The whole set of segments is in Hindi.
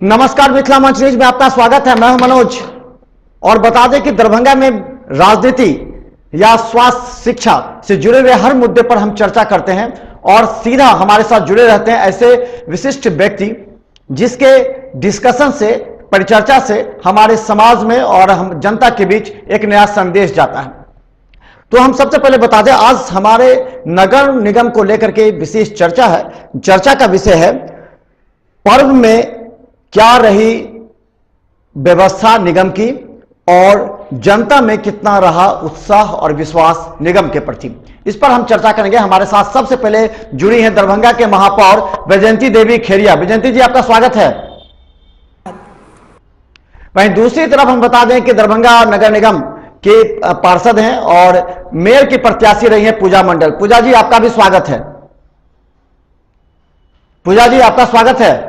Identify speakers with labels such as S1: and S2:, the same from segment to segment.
S1: नमस्कार, मिथिला मंच न्यूज में आपका स्वागत है। मैं हूं मनोज और बता दें कि दरभंगा में राजनीति या स्वास्थ्य शिक्षा से जुड़े हुए हर मुद्दे पर हम चर्चा करते हैं और सीधा हमारे साथ जुड़े रहते हैं ऐसे विशिष्ट व्यक्ति जिसके डिस्कशन से, परिचर्चा से हमारे समाज में और हम जनता के बीच एक नया संदेश जाता है। तो हम सबसे पहले बता दें, आज हमारे नगर निगम को लेकर के विशेष चर्चा है। चर्चा का विषय है पर्व में क्या रही व्यवस्था निगम की और जनता में कितना रहा उत्साह और विश्वास निगम के प्रति। इस पर हम चर्चा करेंगे। हमारे साथ सबसे पहले जुड़ी हैं दरभंगा के महापौर वैजयंती देवी खेरिया। वैजयंती जी, आपका स्वागत है। वहीं दूसरी तरफ हम बता दें कि दरभंगा नगर निगम के पार्षद हैं और मेयर की प्रत्याशी रही हैं पूजा मंडल। पूजा जी, आपका भी स्वागत है। पूजा जी, आपका स्वागत है।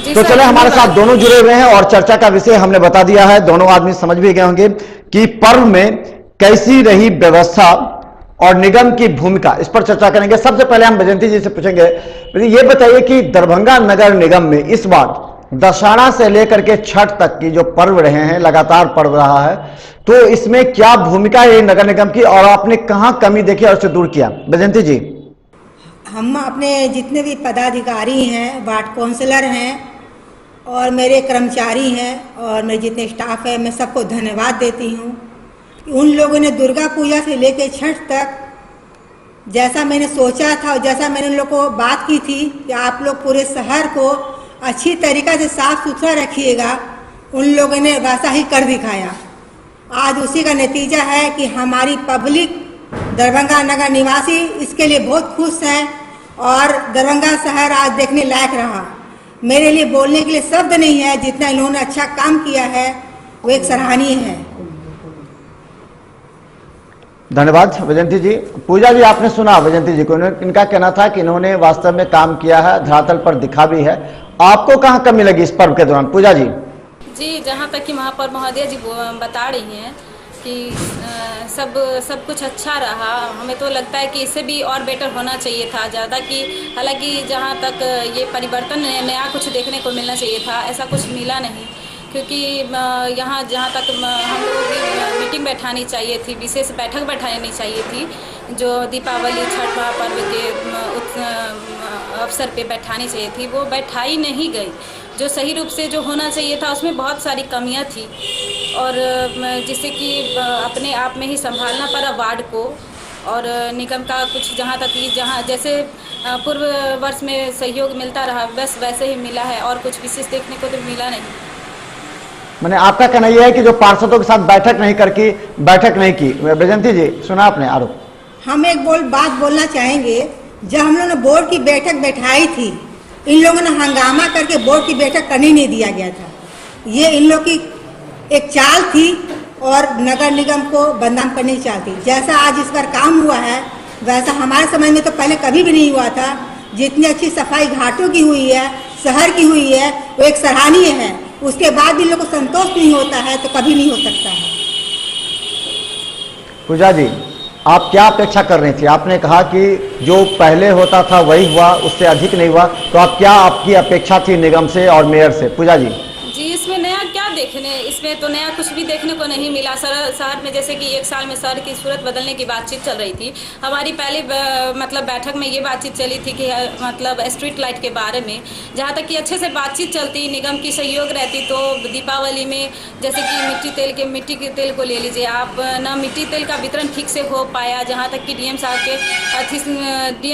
S1: तो चले, हमारे साथ दोनों जुड़े हुए हैं और चर्चा का विषय हमने बता दिया है। दोनों आदमी समझ भी गए होंगे कि पर्व में कैसी रही व्यवस्था और निगम की भूमिका, इस पर चर्चा करेंगे। सबसे पहले हम वैजयंती जी से पूछेंगे, ये बताइए कि दरभंगा नगर निगम में इस बार दशहरा से लेकर के छठ तक की जो पर्व रहे हैं, लगातार पर्व रहा है, तो इसमें क्या भूमिका है नगर निगम की और आपने कहां कमी देखी और उसे दूर किया? वैजयंती जी।
S2: हम अपने जितने भी पदाधिकारी हैं, वार्ड काउंसलर हैं और मेरे कर्मचारी हैं और मेरे जितने स्टाफ है, मैं सबको धन्यवाद देती हूँ। उन लोगों ने दुर्गा पूजा से लेकर छठ तक जैसा मैंने सोचा था और जैसा मैंने उन लोगों को बात की थी कि आप लोग पूरे शहर को अच्छी तरीक़ा से साफ सुथरा रखिएगा, उन लोगों ने वैसा ही कर दिखाया। आज उसी का नतीजा है कि हमारी पब्लिक, दरभंगा नगर निवासी इसके लिए बहुत खुश हैं और दरभंगा शहर आज देखने लायक रहा। मेरे लिए बोलने के लिए शब्द नहीं है, जितना इन्होंने अच्छा काम किया है वो एक सराहनीय है।
S1: धन्यवाद वैजयंती जी। पूजा जी, आपने सुना वैजयंती जी को, इनका कहना था कि इन्होंने वास्तव में काम किया है, धरातल पर दिखा भी है। आपको कहां कमी लगी इस पर्व के दौरान? पूजा जी।
S3: जी, जहां तक कि महापौर महोदय जी बता रही हैं कि सब कुछ अच्छा रहा। हमें तो लगता है कि इससे भी और बेटर होना चाहिए था ज़्यादा, कि हालांकि जहाँ तक ये परिवर्तन नया कुछ देखने को मिलना चाहिए था, ऐसा कुछ मिला नहीं। क्योंकि यहाँ जहाँ तक हम लोगों की मीटिंग बैठानी चाहिए थी, विशेष बैठक बैठानी चाहिए थी, जो दीपावली छठ महापर्व के अवसर पे बैठानी चाहिए थी, वो बैठाई नहीं गई। जो सही रूप से जो होना चाहिए था उसमें बहुत सारी कमियां थी और जिससे कि अपने आप में ही संभालना पड़ा वार्ड को और निगम का कुछ जहां तक कि जहां जैसे पूर्व वर्ष में सहयोग मिलता रहा, बस वैसे ही मिला है और कुछ विशेष देखने को तो मिला नहीं।
S1: मैंने आपका कहना यह है कि जो पार्षदों के साथ बैठक नहीं की। वैजयंती जी, सुना आपने आरोप?
S2: हम एक बात बोलना चाहेंगे। जब हम लोगों ने बोर्ड की बैठक बैठाई थी, इन लोगों ने हंगामा करके बोर्ड की बैठक करने नहीं दिया गया था। ये इन लोग की एक चाल थी और नगर निगम को बदनाम करने की चाल थी। जैसा आज इस बार काम हुआ है वैसा हमारे समय में तो पहले कभी भी नहीं हुआ था। जितनी अच्छी सफाई घाटों की हुई है, शहर की हुई है, वो एक सराहनीय है। उसके बाद इन लोगों को संतोष नहीं होता है तो कभी नहीं हो सकता है।
S1: पूजा जी, आप क्या अपेक्षा कर रही थी? आपने कहा कि जो पहले होता था वही हुआ, उससे अधिक नहीं हुआ, तो आप क्या, आपकी अपेक्षा थी निगम से और मेयर से? पूजा जी।
S3: जी, इसमें नया क्या देखने, इसमें तो नया कुछ भी देखने को नहीं मिला। शहर में जैसे कि एक साल में शहर की सूरत बदलने की बातचीत चल रही थी। हमारी पहली मतलब बैठक में ये बातचीत चली थी कि मतलब स्ट्रीट लाइट के बारे में, जहाँ तक कि अच्छे से बातचीत चलती, निगम की सहयोग रहती, तो दीपावली में जैसे कि मिट्टी के तेल को ले लीजिए आप, ना मिट्टी तेल का वितरण ठीक से हो पाया। जहाँ तक कि डीएम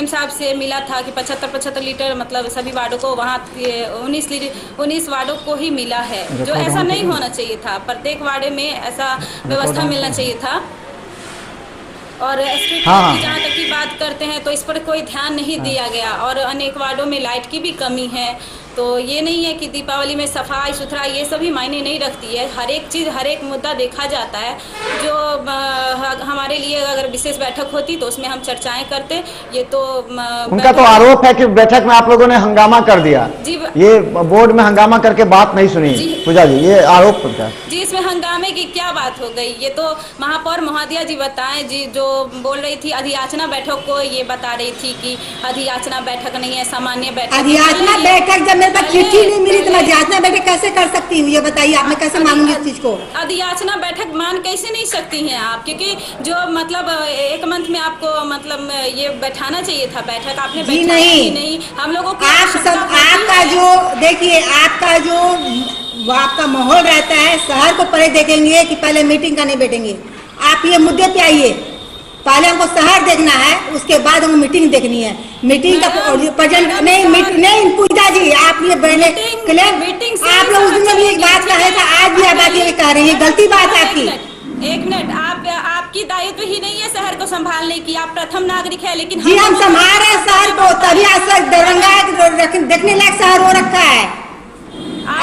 S3: साहब से मिला था कि 75 लीटर मतलब सभी वार्डों को, वहाँ 19 वार्डों को ही मिला है, जो ऐसा नहीं होना चाहिए था। प्रत्येक वार्ड में ऐसा व्यवस्था मिलना चाहिए था। और स्ट्रीट लाइट की जहाँ तक की बात करते हैं तो इस पर कोई ध्यान नहीं दिया गया और अनेक वार्डों में लाइट की भी कमी है। तो ये नहीं है कि दीपावली में सफाई सुथरा ये सभी मायने नहीं रखती है। हर एक चीज़, हर एक मुद्दा देखा जाता है। जो हमारे हमारे लिए अगर विशेष बैठक होती तो उसमें हम चर्चाएं करते। ये तो
S1: उनका तो आरोप है कि बैठक में आप लोगों ने हंगामा कर दिया।
S3: जी
S1: ये बोर्ड में हंगामा करके बात नहीं सुनी। पूजा जी, ये आरोप उनका।
S3: जी, इसमें हंगामे की क्या बात हो गई? ये तो महापौर महोदया जी बताएं जी, जो बोल रही थी अधियाचना बैठक को, ये बता रही थी कि अधियाचना बैठक नहीं है, सामान्य बैठक।
S2: अधियाचना बैठक जब मेरे पास चिट्ठी नहीं मिली तो मैं अधियाचना बैठक कैसे कर सकती हूँ? ये बताइए आप, मैं कैसे मानूंगी इस चीज को?
S3: अधियाचना बैठक मान कैसे नहीं सकती हैं आप? क्योंकि जो मतलब एक मंथ में आपको मतलब ये बैठाना चाहिए था बैठक, आपने बैठाया ही नहीं। हम लोगों को
S2: आपका जो देखिए, आपका माहौल रहता है, शहर को पहले देखेंगे कि पहले मीटिंग का नहीं बैठेंगे। आप ये मुद्दे पे आइए, पहले हमको शहर देखना है, उसके बाद हमको मीटिंग देखनी है। मीटिंग का प्रेजेंट नहीं पूजा जी, आप ये मीटिंग आप लोग उस दिन भी एक बात कहे था, आज भी आप बात ये कह रहे हैं, गलती बात है आपकी।
S3: एक मिनट, आपकी दायित्व ही नहीं है शहर को संभालने की, आप प्रथम नागरिक है। लेकिन
S2: जी हम संभाल रहे हैं शहर को, तभी आज तक दरभंगा देखने लायक शहर हो रखा है।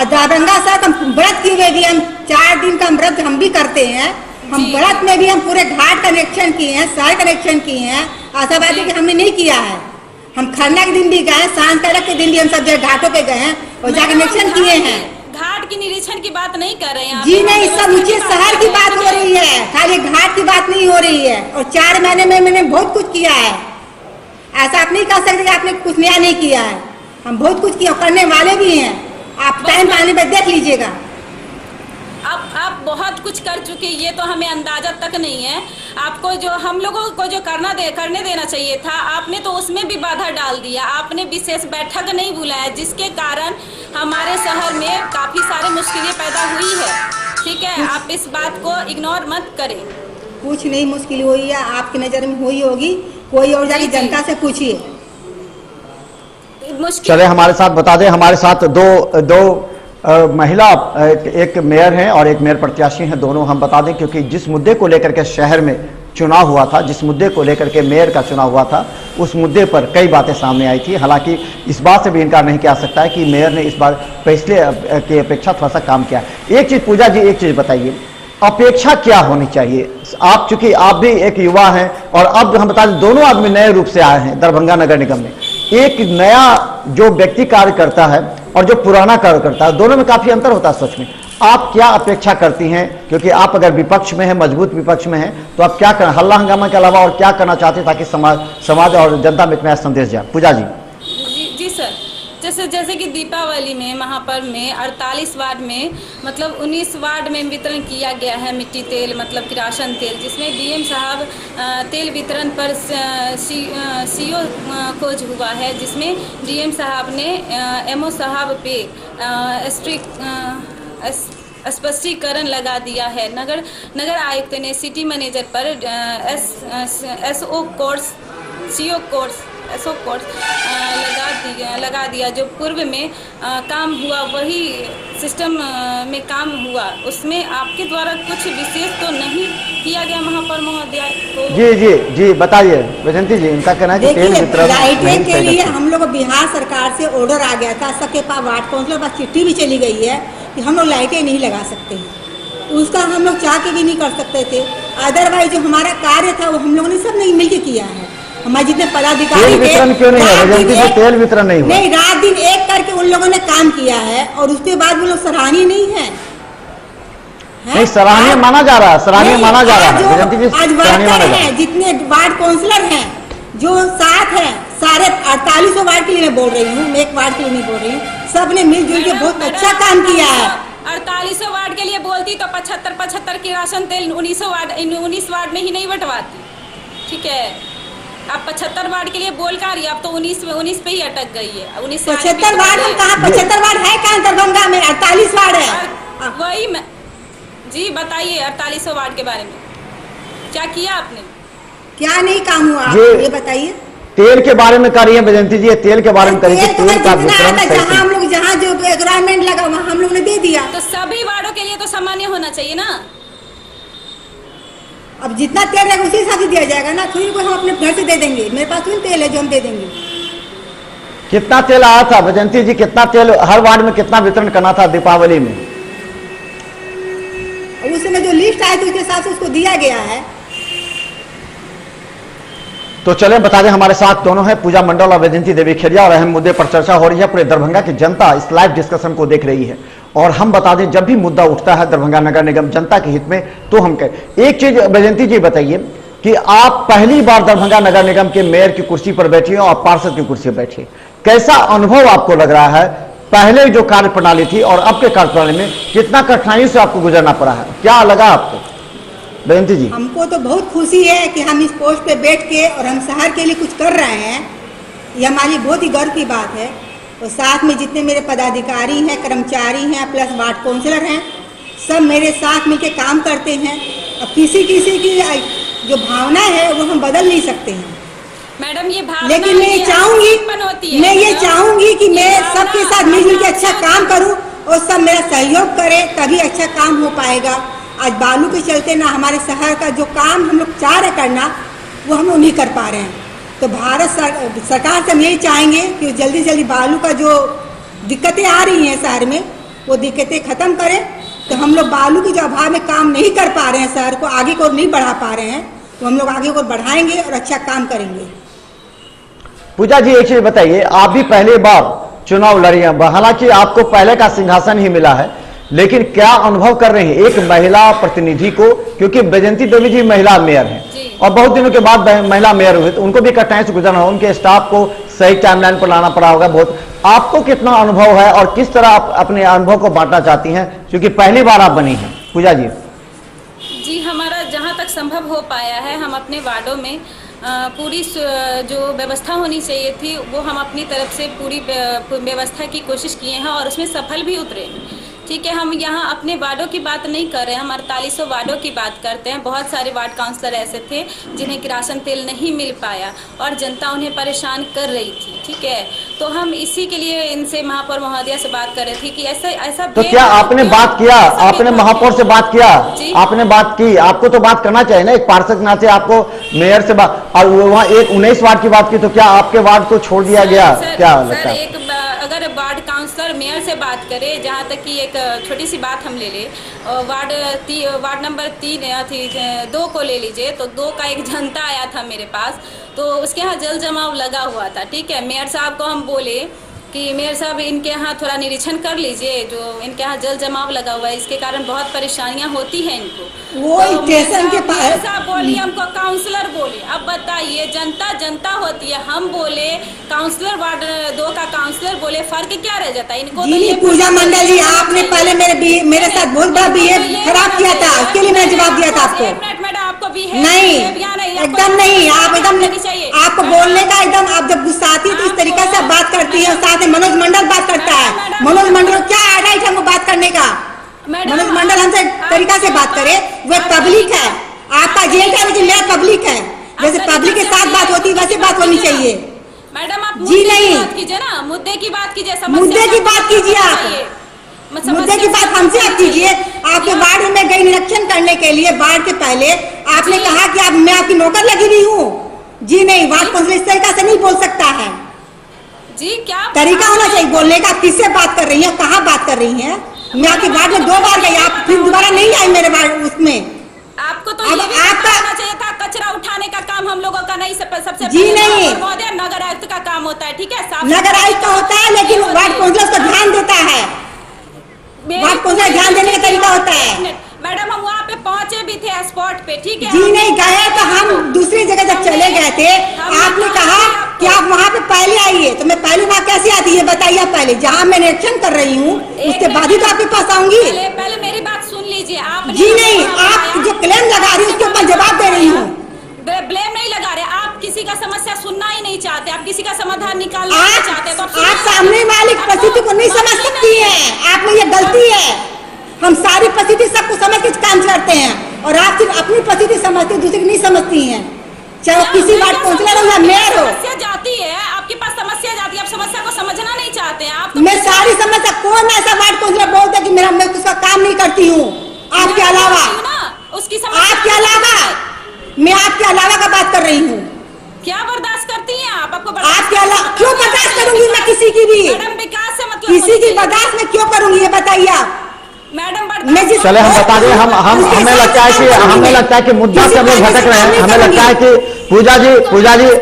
S2: दरभंगा शहर हम व्रत किए हुए भी, हम 4 दिन का व्रत हम भी करते हैं। हम व्रत में भी हम पूरे घाट कनेक्शन किए हैं, शहर कनेक्शन किए हैं। आशावादी कि हमने नहीं किया है। हम खरना के दिन भी गए, सांझ तड़क के दिन भी हम सब जगह घाटों पे गए हैं और जाकर कनेक्शन किए हैं।
S3: घाट की निरीक्षण की बात नहीं कर रहे हैं
S2: जी, नहीं, सब ऊंचे शहर की बात हो रही है, खाली घाट की बात नहीं हो रही है। और 4 महीने में मैंने बहुत कुछ किया है। ऐसा आप नहीं कह सकते कि आपने कुछ नया नहीं किया है। हम बहुत कुछ किया, करने वाले भी हैं। आप टाइम पाने पर देख लीजिएगा।
S3: आप बहुत कुछ कर चुके, ये तो हमें अंदाजा तक नहीं है। आपको जो हम लोगों को जो करने देना चाहिए था, आपने तो उसमें भी बाधा डाल दिया। आपने विशेष बैठक नहीं बुलाया, जिसके कारण हमारे शहर में काफ़ी सारी मुश्किलें पैदा हुई है। ठीक है, आप इस बात को इग्नोर मत करें।
S2: कुछ नहीं मुश्किल हुई है, आपकी नज़र में हुई होगी, कोई और जाके जनता से पूछिए।
S1: चले हमारे साथ बता दें, हमारे साथ दो महिला, एक मेयर हैं और एक मेयर प्रत्याशी हैं। दोनों हम बता दें, क्योंकि जिस मुद्दे को लेकर के शहर में चुनाव हुआ था, जिस मुद्दे को लेकर के मेयर का चुनाव हुआ था, उस मुद्दे पर कई बातें सामने आई थी। हालांकि इस बात से भी इनकार नहीं किया सकता है कि मेयर ने इस बार पिछले की अपेक्षा थोड़ा सा काम किया। एक चीज पूजा जी, एक चीज बताइए, अपेक्षा क्या होनी चाहिए? आप चूंकि आप भी एक युवा हैं और अब हम बता दें दोनों आदमी नए रूप से आए हैं दरभंगा नगर निगम में। एक नया जो व्यक्ति कार्य करता है और जो पुराना कार्य करता है, दोनों में काफी अंतर होता है सच में। आप क्या अपेक्षा करती हैं? क्योंकि आप अगर विपक्ष में हैं, मजबूत विपक्ष में हैं, तो आप क्या करना, हल्ला हंगामा के अलावा और क्या करना चाहते हैं ताकि समाज और जनता में इतना संदेश जाए? पूजा जी।
S3: जी सर, जैसे कि दीपावली में महापर्व में 48 वार्ड में मतलब 19 वार्ड में वितरण किया गया है मिट्टी तेल, मतलब किरासन तेल, जिसमें डीएम साहब तेल वितरण पर सीओ खोज हुआ है, जिसमें डीएम साहब ने एमओ साहब पे स्पष्टीकरण लगा दिया है। नगर आयुक्त ने सिटी मैनेजर पर एसओ कोर्स सीओ कोर्स लगा दिया। जो पूर्व में काम हुआ वही सिस्टम में काम हुआ, उसमें आपके द्वारा कुछ विशेष तो नहीं किया गया महापौर महोदया को?
S1: जी बताइए वैजंती जी, इनका कहना है कि तेल वितरण
S2: लाइटिंग के लिए हम लोग बिहार सरकार से ऑर्डर आ गया था, सबके पास वार्ड काउंसिलर पास चिट्ठी भी चली गई है कि हम लोग लाइटें नहीं लगा सकते हैं। उसका हम लोग चाह के भी नहीं कर सकते थे। अदरवाइज जो हमारा कार्य था वो हम लोगों ने सब मिलकर किया है। हमारे जितने पदाधिकारी
S1: तेल वितरण क्यों नहीं है? तेल वितरण नहीं हुआ?
S2: नहीं, रात दिन एक करके उन लोगों ने काम किया है और उसके बाद वो लोग सराहनीय नहीं है।
S1: नहीं, सराहनीय माना जा रहा है, सराहनीय माना जा रहा है।
S2: आज वर्कर हैं, जितने वार्ड काउंसिलर हैं जो साथ हैं, सारे 48 वार्ड के लिए मैं बोल रही हूँ, मैं एक वार्ड के लिए नहीं बोल रही हूँ, सब ने मिलजुल के बहुत अच्छा काम किया है।
S3: 48 वार्ड के लिए बोलती तो 75 की राशन तेल 19 वार्ड में ही नहीं बंटवाती। ठीक है, आप 75 वार्ड के लिए बोल कर रही है, आप तो 19 पे ही अटक गई है।
S2: 75 वार्ड हम कहाँ, 75 वार्ड है कहाँ दरभंगा में? 48 वार्ड है।
S3: वही मैं जी, बताइए 48 वार्ड के बारे में क्या किया आपने?
S2: क्या नहीं काम हुआ ये बताइए।
S1: तेल के बारे में कर रही है वैजंती जी, तेल के बारे में करिए। तेल का वितरण
S2: जहाँ हम लोग जहाँ जो एग्रीमेंट लगा वहाँ हम लोग ने दे दिया,
S3: तो सभी वार्डों के लिए तो सामान्य होना चाहिए ना।
S2: अब जितना तेल रहेगा उसी हिसाब से दिया जाएगा ना, थोड़ी को हम अपने घर से दे देंगे। मेरे पास कोई तेल है जो हम दे देंगे।
S1: कितना तेल आया था वैजंती जी? कितना तेल हर वार्ड में कितना वितरण करना था दीपावली में?
S2: उस समय जो लिस्ट आई थी उसके हिसाब से उसको दिया गया है।
S1: तो चलें बता दें, हमारे साथ दोनों हैं, पूजा मंडल और वैजयंती देवी खेड़िया, और अहम मुद्दे पर चर्चा हो रही है। पूरे दरभंगा की जनता इस लाइव डिस्कशन को देख रही है। और हम बता दें, जब भी मुद्दा उठता है दरभंगा नगर निगम जनता के हित में, तो हम कहें एक चीज वैजयंती जी बताइए कि आप पहली बार दरभंगा नगर निगम के मेयर की कुर्सी पर बैठी हैं और पार्षद की कुर्सी पर बैठी, कैसा अनुभव आपको लग रहा है? पहले जो कार्य प्रणाली थी और अब के कार्य प्रणाली में कितना कठिनाइयों से आपको गुजरना पड़ा है, क्या लगा आपको वैजयंती जी?
S2: हमको तो बहुत खुशी है कि हम इस पोस्ट पे बैठ के और हम शहर के लिए कुछ कर रहे हैं, ये हमारी बहुत ही गर्व की बात है। और साथ में जितने मेरे पदाधिकारी हैं, कर्मचारी हैं, प्लस वार्ड काउंसलर हैं, सब मेरे साथ मिलकर काम करते हैं। अब किसी किसी की जो भावना है वो हम बदल नहीं सकते हैं
S3: मैडम, ये भावना
S2: लेकिन मैं ये चाहूंगी कि मैं सबके साथ मिलजुल के अच्छा काम करूं और सब मेरा सहयोग करें, तभी अच्छा काम हो पाएगा। आज बालू के चलते ना हमारे शहर का जो काम हम लोग चाह रहे करना, वो हम लोग नहीं कर पा रहे हैं। तो भारत सरकार से हम यही चाहेंगे कि जल्दी जल्दी बालू का जो दिक्कतें आ रही हैं शहर में, वो दिक्कतें खत्म करें। तो हम लोग बालू के जो अभाव में काम नहीं कर पा रहे हैं, शहर को आगे को नहीं बढ़ा पा रहे हैं, तो हम लोग आगे को बढ़ाएंगे और अच्छा काम करेंगे।
S1: पूजा जी एक चीज बताइए, आप भी पहली बार चुनाव लड़ी हैं, हालांकि आपको पहले का सिंहासन ही मिला है, लेकिन क्या अनुभव कर रहे हैं एक महिला प्रतिनिधि को? क्योंकि वैजयंती देवी जी महिला मेयर हैं और बहुत दिनों के बाद महिला मेयर हुए, तो उनको भी कठिनाई से गुजरना होगा, उनके स्टाफ को सही टाइमलाइन पर लाना पड़ा होगा बहुत। आपको कितना अनुभव है और किस तरह आप अपने अनुभव को बांटना चाहती हैं, क्योंकि पहली बार आप बनी हैं? पूजा जी।
S3: जी, हमारा जहाँ तक संभव हो पाया है, हम अपने वार्डों में पूरी जो व्यवस्था होनी चाहिए थी वो हम अपनी तरफ से पूरी व्यवस्था की कोशिश किए हैं और उसमें सफल भी उतरे हैं। ठीक है, हम यहाँ अपने वार्डों की बात नहीं कर रहे हैं, हम 4800 वार्डों की बात करते हैं। बहुत सारे वार्ड काउंसलर ऐसे थे जिन्हें किरासन तेल नहीं मिल पाया और जनता उन्हें परेशान कर रही थी। ठीक है, तो हम इसी के लिए इनसे महापौर महोदया से बात कर रहे थे कि ऐसा
S1: तो क्या आपने बात किया? आपने महापौर से बात किया? आपने बात की? आपको तो बात करना चाहिए ना, एक पार्षद के नाते आपको मेयर से बात, और वहाँ एक 19 वार्ड की बात की, तो क्या आपके वार्ड को छोड़ दिया गया? क्या लगता है?
S3: अगर वार्ड काउंसलर मेयर से बात करे, जहाँ तक कि एक छोटी सी बात हम ले ले, वार्ड नंबर 2 को ले लीजिए, तो 2 का एक जनता आया था मेरे पास, तो उसके यहाँ जल जमाव लगा हुआ था। ठीक है, मेयर साहब को हम बोले कि मेयर साहब इनके यहाँ थोड़ा निरीक्षण कर लीजिए, जो इनके यहाँ जल जमाव लगा हुआ है, इसके कारण बहुत परेशानियां होती हैं इनको।
S2: वो
S3: तो
S2: स्टेशन के पास
S3: साहब बोली, हमको काउंसलर बोले। अब बताइए, जनता होती है, हम बोले काउंसलर, वार्ड 2 का काउंसलर बोले, फर्क क्या रह जाता है इनको?
S2: जी पूजा मंडल जी, आपने पहले मेरे साथ बहुत बड़ा बिहेव खराब किया था, उसके लिए मैंने जवाब दिया था आपको।
S3: मैडम आपको भी
S2: नहीं, एकदम नहीं, आप एकदम आपको बोलने का एकदम, आप जब गुस्सा आती है तो इस तरीके से बात करती है। साथ में मनोज मंडल बात करता है, मनोज मंडल क्या राइट है हमको बात करने का? मनोज मंडल हमसे तरीका से बात करे, वो पब्लिक है, आपका जेल है लेकिन मेरा पब्लिक है, जैसे पब्लिक के साथ बात होती है वैसे बात होनी चाहिए।
S3: मैडम आप
S2: जी नहीं,
S3: बात कीजिए ना, मुद्दे की बात कीजिए,
S2: मुद्दे की बात कीजिए, आप मुद्दे की बात हमसे आप कीजिए। आपके वार्ड में गई निरीक्षण करने के लिए, वार्ड के पहले आपने कहा कि मैं आपकी नौकर लगी हुई हूँ। जी नहीं, वार्ड काउंसिलर इस तरीका से नहीं बोल सकता है
S3: जी, क्या
S2: तरीका होना चाहिए बोलने का? किससे बात कर रही हैं, कहाँ बात कर रही हैं? मैं आपके वार्ड में 2 बार गई, आप फिर दोबारा नहीं आई मेरे वार्ड उसमें।
S3: आपको तो ये भी बताना चाहिए था, कचरा उठाने का काम हम लोगों का नहीं, सबसे
S2: जी नहीं,
S3: नगर आयुक्त का काम होता है। ठीक है,
S2: नगर आयुक्त का होता है, लेकिन वार्ड काउंसिलर उसको ध्यान देता है, वार्ड काउंसिलर ध्यान देने का तरीका होता है।
S3: मैडम हम वहाँ पे पहुँचे भी थे स्पॉट पे। ठीक है,
S2: जी नहीं गए तो हम दूसरी जगह जब चले गए थे, आपने कहा कि आप वहाँ पे पहले आइए, तो मैं पहले वहाँ कैसे आती है बताइए? पहले जहाँ मैं निरीक्षण कर रही हूँ उसके बाद ही तो आपके पास आऊंगी।
S3: पहले मेरी बात सुन लीजिए आप।
S2: जी नहीं, आप जो क्लेम लगा रही है उसके ऊपर जवाब दे रही हूँ।
S3: ब्लेम नहीं लगा रहे, आप किसी का समस्या सुनना ही नहीं चाहते, आप किसी का समाधान निकालना नहीं चाहते, तो
S2: आप सामने वाली परिस्थिति को नहीं समझ सकती है, आप में ये गलती है। हम सारी परिस्थिति सबको समझ के काम करते हैं और आप सिर्फ अपनी परिस्थिति समझते, दूसरी की नहीं समझती हैं, चाहे किसी वार्ड काउंसिलर हो या मेयर हो।
S3: समस्या जाती है, आपके पास समस्या जाती है, आप समस्या को समझना नहीं चाहते हैं। आप
S2: मैं सारी समस्या, कौन ऐसा वार्ड काउंसिलर बोलता है कि मैं उसका काम नहीं करती हूँ? आपके अलावा,
S3: उसकी
S2: आपके अलावा, मैं आपके अलावा का बात कर रही हूँ।
S3: क्या बर्दाश्त करती हैं आप?
S2: आपके अलावा क्यों बर्दाश्त करूंगी मैं किसी की भी?
S3: मैडम विकास से मतलब
S2: किसी की बर्दाश्त में क्यों करूंगी ये बताइए आप?
S3: मैडम
S1: चले हम बता दें, हमें लगता है कि मुद्दा से हम लोग भटक रहे हैं। हमें लगता है कि पूजा जी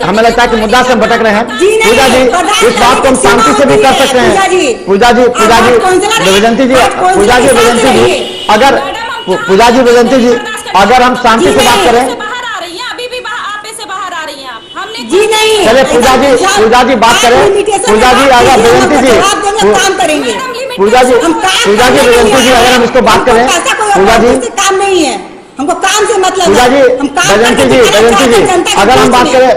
S1: हमें लगता है कि मुद्दा से हम भटक रहे हैं। पूजा जी इस बात को हम शांति से भी कर सकते हैं। पूजा जी वैजयंती जी अगर पूजा जी वैजयंती जी अगर हम शांति से बात करें।
S2: जी नहीं,
S1: चले पूजा जी बात करें। पूजा जी अगर वैजयंती जी
S2: काम करेंगे।
S1: पूजा जी वैजयंती जी अगर हम इसको बात करें। पूजा जी
S2: काम नहीं है, हमको काम से मतलब।
S1: पूजा जी वैजयंती जी अगर हम बात करें।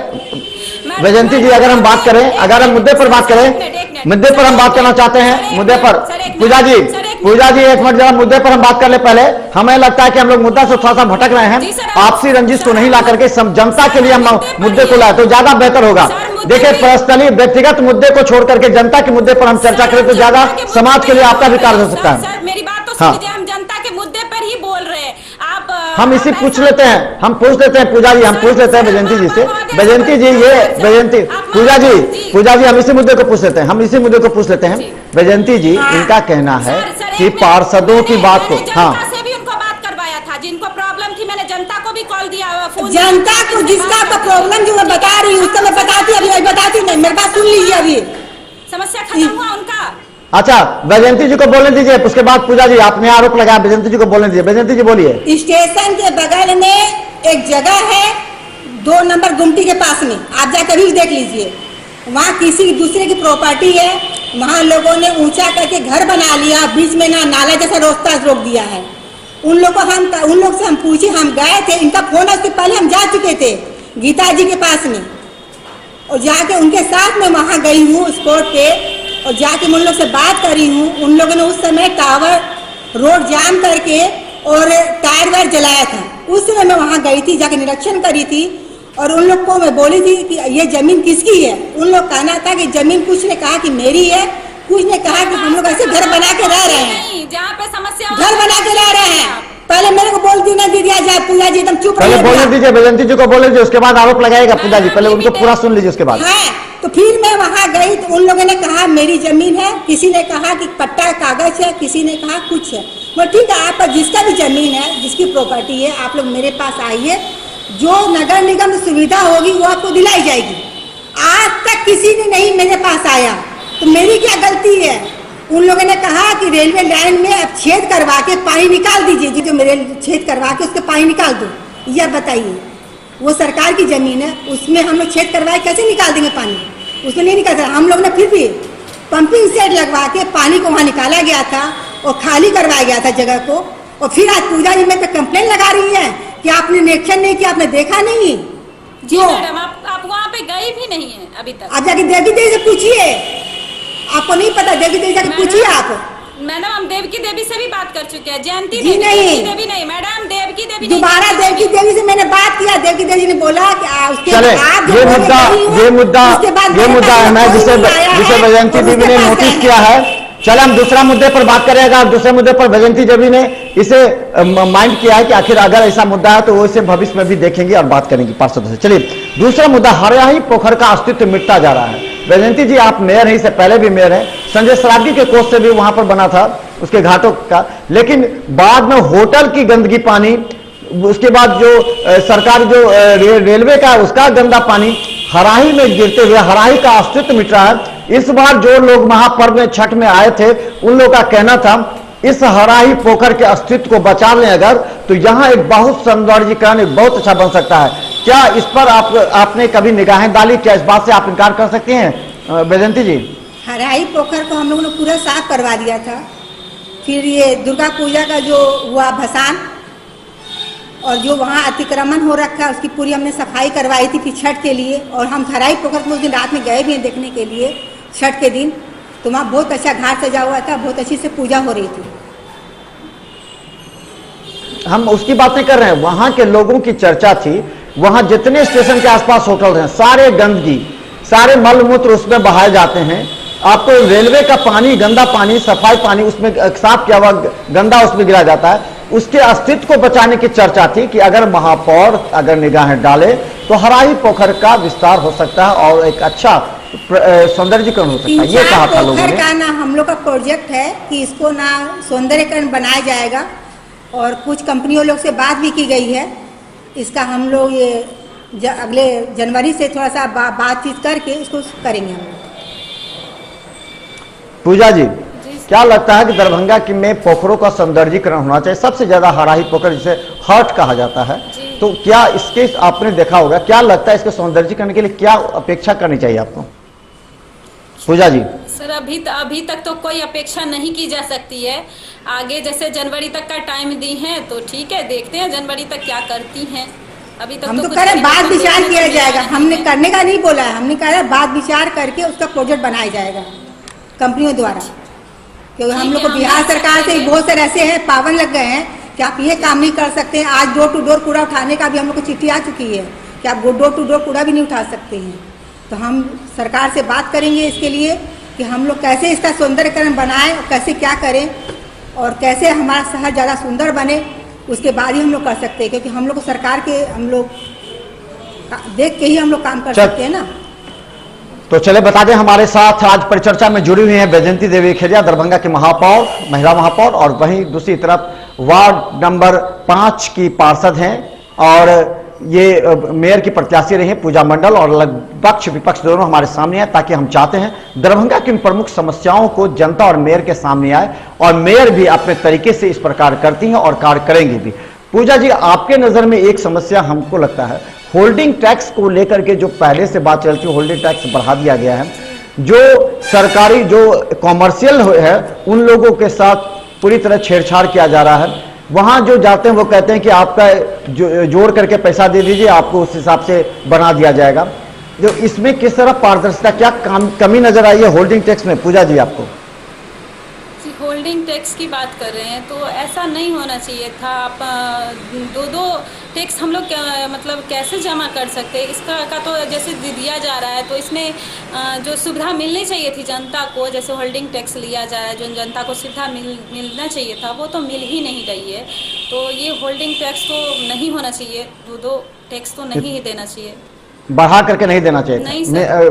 S1: वैजयंती जी अगर हम बात करें, अगर हम मुद्दे पर बात करें, मुद्दे पर हम बात करना चाहते हैं। मुद्दे पर पूजा जी एक मिनट जरा मुद्दे पर हम बात कर ले पहले। हमें लगता है कि हम लोग मुद्दा से थोड़ा सा भटक रहे हैं। आपसी रंजिश को नहीं ला करके जनता के लिए हम मुद्दे को लाए तो ज्यादा बेहतर होगा। देखिए पर्सनली व्यक्तिगत मुद्दे को छोड़ करके जनता के मुद्दे पर हम चर्चा करें तो ज्यादा समाज के लिए आपका भी कार्य हो सकता है।
S3: मेरी बात तो समझिए, हम जनता के मुद्दे पर ही बोल रहे हैं। आप
S1: हम इसी पूछ लेते हैं, हम पूछ लेते हैं पूजा जी, हम पूछ लेते हैं वैजयंती जी से। वैजयंती जी ये वैजयंती पूजा जी हम इसी मुद्दे को पूछ लेते हैं, हम इसी मुद्दे को पूछ लेते हैं। वैजयंती जी इनका कहना है कि पार्षदों की बात को
S3: से भी उनको बात करवाया था, जिनको प्रॉब्लम थी मैंने जनता को भी कॉल दिया।
S2: जनता को जिसका प्रॉब्लम जो मैं बता रही हूँ उसका मैं बताती, अभी बताती नहीं, मेरे पास सुन लीजिए। अभी
S3: समस्या खत्म हुआ उनका।
S1: अच्छा वैजयंती जी को बोलने दीजिए, उसके बाद पूजा जी आपने आरोप लगाया, वैजयंती जी को बोलने दीजिए। वैजयंती जी बोलिए।
S2: स्टेशन के बगल में एक जगह है 2 नंबर गुमटी के पास में, आप जाकर भी देख लीजिए। वहाँ किसी दूसरे की प्रॉपर्टी है, वहाँ लोगों ने ऊंचा करके घर बना लिया, बीच में ना नाला जैसा रास्ता रोक दिया है। उन लोग से हम पूछे, हम गए थे, इनका फोन उसके पहले हम जा चुके थे गीता जी के पास में, और जाके उनके साथ में वहाँ गई हूँ स्पॉट पे, और जाके उन लोग से बात करी हूँ। उन लोगों ने उस समय टावर रोड जाम करके और टायर वायर जलाया था। उस समय मैं वहाँ गई थी, जाके निरीक्षण करी थी, और उन लोग को मैं बोली थी कि ये जमीन किसकी है। उन लोग कहना था कि जमीन, कुछ ने कहा कि मेरी है, कुछ ने कहा कि हम लोग ऐसे घर बना के रह रहे हैं,
S3: जहाँ पे समस्या
S2: घर बना के रह रहे हैं। पहले मेरे को बोल देना दिया जाए। पूजा जी एकदम चुप
S1: पहले बोलने दीजिए, वैजयंती जी को बोलने दीजिए, उसके बाद आरोप लगाएगा पूजा जी। पहले उनको पूरा सुन लीजिए उसके बाद।
S2: हाँ, तो फिर मैं वहाँ गई तो उन लोगों ने कहा मेरी जमीन है, किसी ने कहा कि पट्टा कागज है, किसी ने कहा कुछ है। मैं ठीक है, आपका जिसका भी जमीन है, जिसकी प्रॉपर्टी है, आप लोग मेरे पास आइए, जो नगर निगम में सुविधा होगी वो आपको दिलाई जाएगी। आज तक किसी ने नहीं मेरे पास आया, तो मेरी क्या गलती है। उन लोगों ने कहा कि रेलवे लाइन में अब छेद करवा के पानी निकाल दीजिए, जो मेरे छेद करवा के उसके पानी निकाल दो। यह बताइए, वो सरकार की जमीन है, उसमें हम लोग छेद करवाए कैसे निकाल देंगे पानी? उसमें नहीं निकाल सकते। हम लोग ने फिर भी पंपिंग सेट लगवा के पानी को वहाँ निकाला गया था और खाली करवाया गया था जगह को। और फिर आज पूजा जी में पे कंप्लेन लगा रही है कि आपने निरीक्षण नहीं किया, आपने देखा नहीं।
S3: जी मैडम, आप वहाँ पे गई भी नहीं है अभी तक।
S2: आप जाके देवी देवी से पूछिए, आपको नहीं पता, देवी देवी जाके पूछिए आप।
S3: मैडम हम देवकी देवी से भी बात कर चुके हैं। जयंती
S2: जी
S3: देवी नहीं मैडम, देवकी देवी।
S2: दोबारा देवकी देवी से मैंने बात किया, देवकी देवी ने बोला कि उसके
S1: चले ये मुद्दा है मैं जिसे वैजयंती देवी ने नोटिस किया है। चले हम दूसरा मुद्दे पर बात करेंगे। दूसरे मुद्दे पर वैजयंती देवी ने इसे माइंड किया है कि आखिर अगर ऐसा मुद्दा है तो वो इसे भविष्य में भी देखेंगी और बात करेंगी पार्षदों से। चलिए दूसरा मुद्दा, हरियाही पोखर का अस्तित्व मिटता जा रहा है। वैजयंती जी आप मेयर हैं, इससे पहले भी मेयर हैं, संजय सरावगी के कोष से भी वहां पर बना था उसके घाटों का, लेकिन बाद में होटल की गंदगी पानी, उसके बाद जो सरकार जो रेलवे का उसका गंदा पानी हराही में गिरते हुए हराही का अस्तित्व मिट रहा है। इस बार जो लोग महापर्व में छठ में आए थे उन लोगों का कहना था इस हराही पोखर के अस्तित्व को बचा लें अगर, तो यहाँ एक बहुत सौंदर्यीकरण एक बहुत अच्छा बन सकता है। क्या इस पर आपने कभी निगाहें डाली? क्या इस बात से आप इनकार कर सकती हैं वैजयंती जी?
S2: हराही पोखर को हम लोगों ने पूरा साफ करवा दिया था। फिर ये दुर्गा पूजा का जो हुआ भसान और जो वहाँ अतिक्रमण हो रखा है उसकी पूरी हमने सफाई करवाई थी फिर छठ के लिए। और हम हराही पोखर को उस दिन रात में गए भी हैं देखने के लिए छठ के दिन, तो वहाँ बहुत अच्छा घाट सजा हुआ था, बहुत अच्छी से पूजा हो रही थी।
S1: हम उसकी बात नहीं कर रहे हैं, वहां के लोगों की चर्चा थी। वहां जितने स्टेशन के आसपास होटल हैं सारे गंदगी, सारे मल मूत्र उसमें बहाए जाते हैं। आपको रेलवे का पानी, गंदा पानी, सफाई पानी उसमें साफ किया हुआ गंदा उसमें गिरा जाता है। उसके अस्तित्व को बचाने की चर्चा थी कि अगर महापौर अगर निगाहें डाले तो हराही पोखर का विस्तार हो सकता है और एक अच्छा सौंदर्यीकरण हो सकता है। ये कहा था लोगों ने।
S2: का ना हम लोग का प्रोजेक्ट है कि इसको ना सौंदर्यीकरण बनाया जाएगा और कुछ कंपनियों लोग से बात भी की गई है। इसका हम लोग ये अगले जनवरी से थोड़ा सा बातचीत करके इसको करेंगे हम लोग।
S1: पूजा जी, क्या लगता है कि दरभंगा की में पोखरों का सौंदर्यीकरण होना चाहिए? सबसे ज्यादा हराही पोखर जिसे हर्ट कहा जाता है, तो क्या इसके आपने देखा होगा, क्या लगता है इसके सौंदर्यीकरण के लिए क्या अपेक्षा करनी चाहिए आपको? पूजा जी।
S3: सर अभी तक तो कोई अपेक्षा नहीं की जा सकती है। आगे जैसे जनवरी तक का टाइम दी है तो ठीक है, देखते हैं जनवरी तक क्या करती हैं। अभी तक
S2: हम तो
S3: कुछ
S2: कह रहे
S3: नहीं
S2: बात
S3: देखने
S2: विचार
S3: को
S2: किया
S3: मिला
S2: जाएगा,
S3: है।
S2: हमने करने का नहीं बोला है, हमने कहा बात विचार करके उसका प्रोजेक्ट बनाया जाएगा कंपनियों द्वारा। क्योंकि हम लोग को बिहार सरकार से बहुत सारे ऐसे हैं पावन लग गए हैं कि आप ये काम नहीं कर सकते हैं। आज डोर टू डोर कूड़ा उठाने का भी हम लोग को चिट्ठी आ चुकी है कि आप डोर टू डोर कूड़ा भी नहीं उठा सकते हैं। तो हम सरकार से बात करेंगे इसके लिए कि हम लोग कैसे इसका सौंदर्यीकरण बनाएं, कैसे क्या करें और कैसे हमारा शहर ज़्यादा सुंदर बने, उसके बाद ही हम लोग कर सकते हैं। क्योंकि हम लोग को सरकार के हम लोग देख के ही हम लोग काम कर सकते हैं ना।
S1: तो चले बता दें, हमारे साथ आज परिचर्चा में जुड़ी हुई हैं बैजयंती देवी खेरिया, दरभंगा की महापौर, महिला महापौर, और वहीं दूसरी तरफ वार्ड नंबर 5 की पार्षद हैं और ये मेयर की प्रत्याशी रही हैं पूजा मंडल, और पक्ष विपक्ष दोनों हमारे सामने हैं, ताकि हम चाहते हैं दरभंगा की प्रमुख समस्याओं को जनता और मेयर के सामने आए, और मेयर भी अपने तरीके से इस प्रकार करती हैं और कार्य करेंगे भी। पूजा जी, आपके नजर में एक समस्या हमको लगता है होल्डिंग टैक्स को लेकर के, जो पहले से बात चलती है होल्डिंग टैक्स बढ़ा दिया गया है, जो सरकारी जो कॉमर्शियल है उन लोगों के साथ पूरी तरह छेड़छाड़ किया जा रहा है। वहां जो जाते हैं वो कहते हैं कि आपका जोड़ करके पैसा दे दीजिए, आपको उस हिसाब से बना दिया जाएगा। जो इसमें किस तरह पारदर्शिता, क्या कमी नजर आई है होल्डिंग टैक्स में? पूजा जी, आपको
S3: होल्डिंग टैक्स की बात कर रहे हैं तो ऐसा नहीं होना चाहिए था। आप दो टैक्स हम लोग मतलब कैसे जमा कर सकते हैं? इसका का तो जैसे दिया जा रहा है तो इसमें जो सुविधा मिलनी चाहिए थी जनता को, जैसे होल्डिंग टैक्स लिया जा रहा है, जो जनता को सुविधा मिलना चाहिए था वो तो मिल ही नहीं रही है। तो ये होल्डिंग टैक्स तो नहीं होना चाहिए, दो टैक्स तो नहीं ही देना चाहिए,
S1: बढ़ा करके नहीं देना चाहिए।
S3: नहीं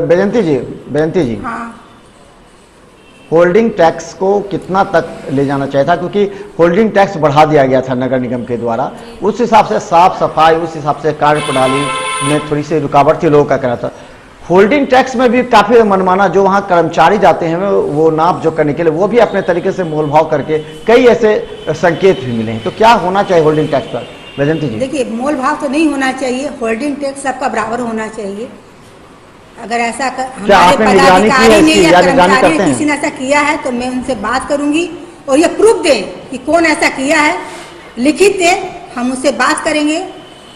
S1: बैजयंती जी,
S2: हाँ,
S1: होल्डिंग टैक्स को कितना तक ले जाना चाहिए था? क्योंकि होल्डिंग टैक्स बढ़ा दिया गया था नगर निगम के द्वारा, उस हिसाब से साफ सफाई, उस हिसाब से कार्य प्रणाली में थोड़ी सी रुकावट थी, लोगों का कहना था। होल्डिंग टैक्स में भी काफी मनमाना, जो वहाँ कर्मचारी जाते हैं वो नाप जो करने के लिए, वो भी अपने तरीके से मोल भाव करके कई ऐसे संकेत भी मिले हैं। तो क्या होना चाहिए होल्डिंग टैक्स पर, बैजयंती जी?
S2: देखिए मोल भाव तो नहीं होना चाहिए, होल्डिंग टैक्स सबका बराबर होना चाहिए। अगर ऐसा हमारे पदाधिकारी ने या कर्मचारी ने किसी ने ऐसा किया है तो मैं उनसे बात करूंगी और ये प्रूफ दें कि कौन ऐसा किया है, लिखित दे, हम उससे बात करेंगे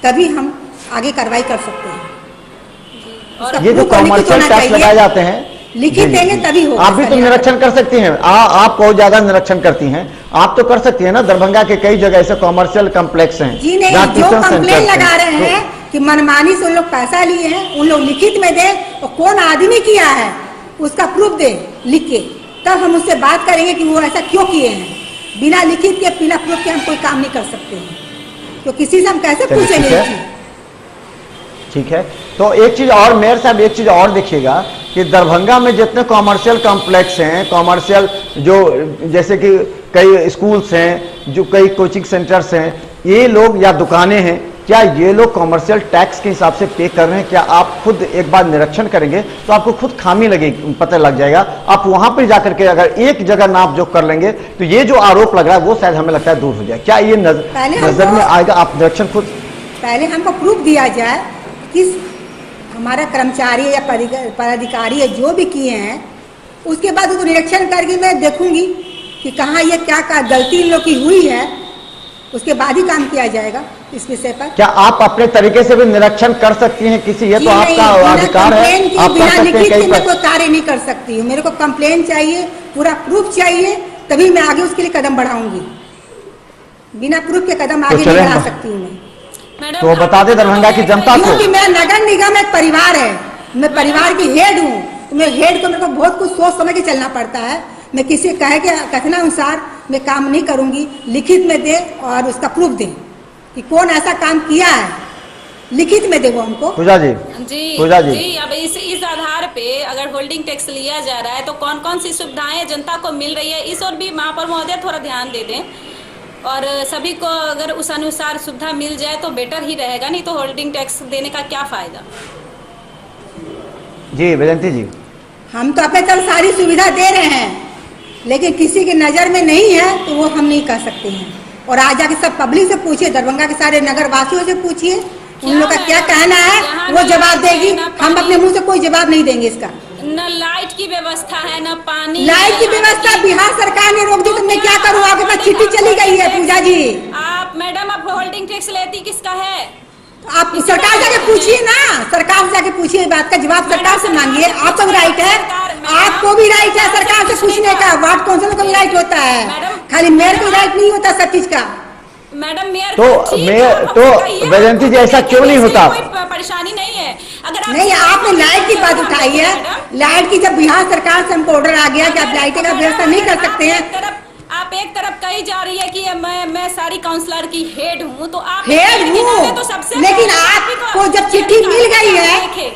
S2: तभी हम आगे कार्रवाई कर सकते हैं।
S1: ये जो कॉमर्शियल टैक्स लगाए जाते हैं
S2: लिखित देंगे तभी होगा।
S1: आप भी तो निरीक्षण कर सकती हैं, आप बहुत ज्यादा निरीक्षण करती हैं, आप तो कर सकती हैं ना। दरभंगा के कई जगह ऐसे कॉमर्शियल कॉम्प्लेक्स हैं
S2: जी, नहीं, जो कंप्लेन लगा रहे हैं कि मनमानी से उन लोग पैसा लिए हैं, उन लोग लिखित में दे और कौन आदमी किया है उसका प्रूफ दे लिख के, तब हम उससे बात करेंगे कि वो ऐसा क्यों किए हैं। बिना लिखित के, बिना प्रूफ के हम कोई काम नहीं कर सकते हैं, तो किसी से हम कैसे पूछेंगे?
S1: ठीक है। तो एक चीज और मेयर साहब, एक चीज और देखिएगा कि दरभंगा में जितने कॉमर्शियल कॉम्प्लेक्स हैं, कॉमर्शियल जो जैसे कि कई स्कूल्स हैं, जो कई कोचिंग सेंटर्स हैं, ये लोग या दुकानें हैं, क्या ये लोग कॉमर्शियल टैक्स के हिसाब से पे कर रहे हैं? क्या आप खुद एक बार निरीक्षण करेंगे तो आपको खुद खामी लगेगी, पता लग जाएगा। आप वहां पर जाकर के अगर एक जगह नाप जोख कर लेंगे तो ये जो आरोप लग रहा है वो शायद हमें लगता है दूर हो जाए। क्या ये नजर में आएगा? आप निरीक्षण खुद
S2: पहले हमको प्रूफ दिया जाए, किस हमारा कर्मचारी या पदाधिकारी है जो भी किए हैं, उसके बाद उसको निरीक्षण करके मैं देखूंगी कि कहाँ ये क्या गलती इन लोग की हुई है, उसके बाद ही काम किया जाएगा इस विषय पर।
S1: क्या आप अपने तरीके से भी निरीक्षण कर सकती हैं किसी? ये तो आपका अधिकार है, आप कर सकते हैं। कहीं
S2: मैं कोई कार्य नहीं कर सकती हूँ, मेरे को कंप्लेन चाहिए, पूरा प्रूफ चाहिए, तभी मैं आगे उसके लिए कदम बढ़ाऊंगी। बिना प्रूफ के कदम आगे नहीं बढ़ा सकती हूँ मैं।
S1: तो बता दे दरभंगा की जनता को,
S2: क्योंकि मैं नगर निगम एक परिवार है, मैं परिवार की हेड हूँ, तो मैं हेड को मेरे को बहुत कुछ सोच समझ के चलना पड़ता है। मैं किसी कहे के कथनानुसार मैं काम नहीं करूंगी, लिखित में दे और उसका प्रूफ दे कि कौन ऐसा काम किया है, लिखित में दे वो हमको।
S1: पूजा जी,
S3: जी, अब इस आधार पे अगर होल्डिंग टैक्स लिया जा रहा है तो कौन कौन सी सुविधाएं जनता को मिल रही है, इस और भी महापौर महोदय थोड़ा ध्यान दे दें। और सभी को अगर उस अनुसार सुविधा मिल जाए तो बेटर ही रहेगा, नहीं तो होल्डिंग टैक्स देने का क्या फायदा।
S1: जी वैजयंती जी,
S2: हम तो अपने तरफ सारी सुविधा दे रहे हैं, लेकिन किसी की नज़र में नहीं है तो वो हम नहीं कर सकते हैं। और आज जाके सब पब्लिक से पूछिए, दरभंगा के सारे नगर वासियों से पूछिए, उन लोग का क्या कहना है वो जवाब देगी। हम अपने मुंह से कोई जवाब नहीं देंगे इसका।
S3: न लाइट की व्यवस्था है, न पानी।
S2: लाइट की व्यवस्था बिहार सरकार ने रोक दी, तो मैं क्या करूँ? आपके पास चिट्ठी चली गई है पूजा जी।
S3: आप मैडम, आप होल्डिंग टैक्स लेती किसका है?
S2: आप सरकार जाके पूछिए ना, सरकार से जाके पूछिए, बात का जवाब सरकार से मांगिए। आपको भी राइट है, आपको भी राइट है सरकार से पूछने का। वार्ड काउंसिलर को भी राइट होता है, खाली मेयर को राइट नहीं होता सब चीज का।
S3: मैडम मेयर
S1: तो वैजयंती जी ऐसा क्यों नहीं होता?
S3: कोई परेशानी नहीं है। अगर
S2: नहीं, आपने लाइट की बात उठाई है। लाइट की जब बिहार सरकार से हमको ऑर्डर आ गया कि आप लाइटें का व्यवस्था नहीं कर सकते हैं।
S3: आप एक तरफ कही जा रही है कि मैं सारी काउंसलर की हेड हूँ, तो आप
S2: हेड हूँ,
S3: तो सबसे
S2: लेकिन आपको जब चिट्ठी मिल गई है,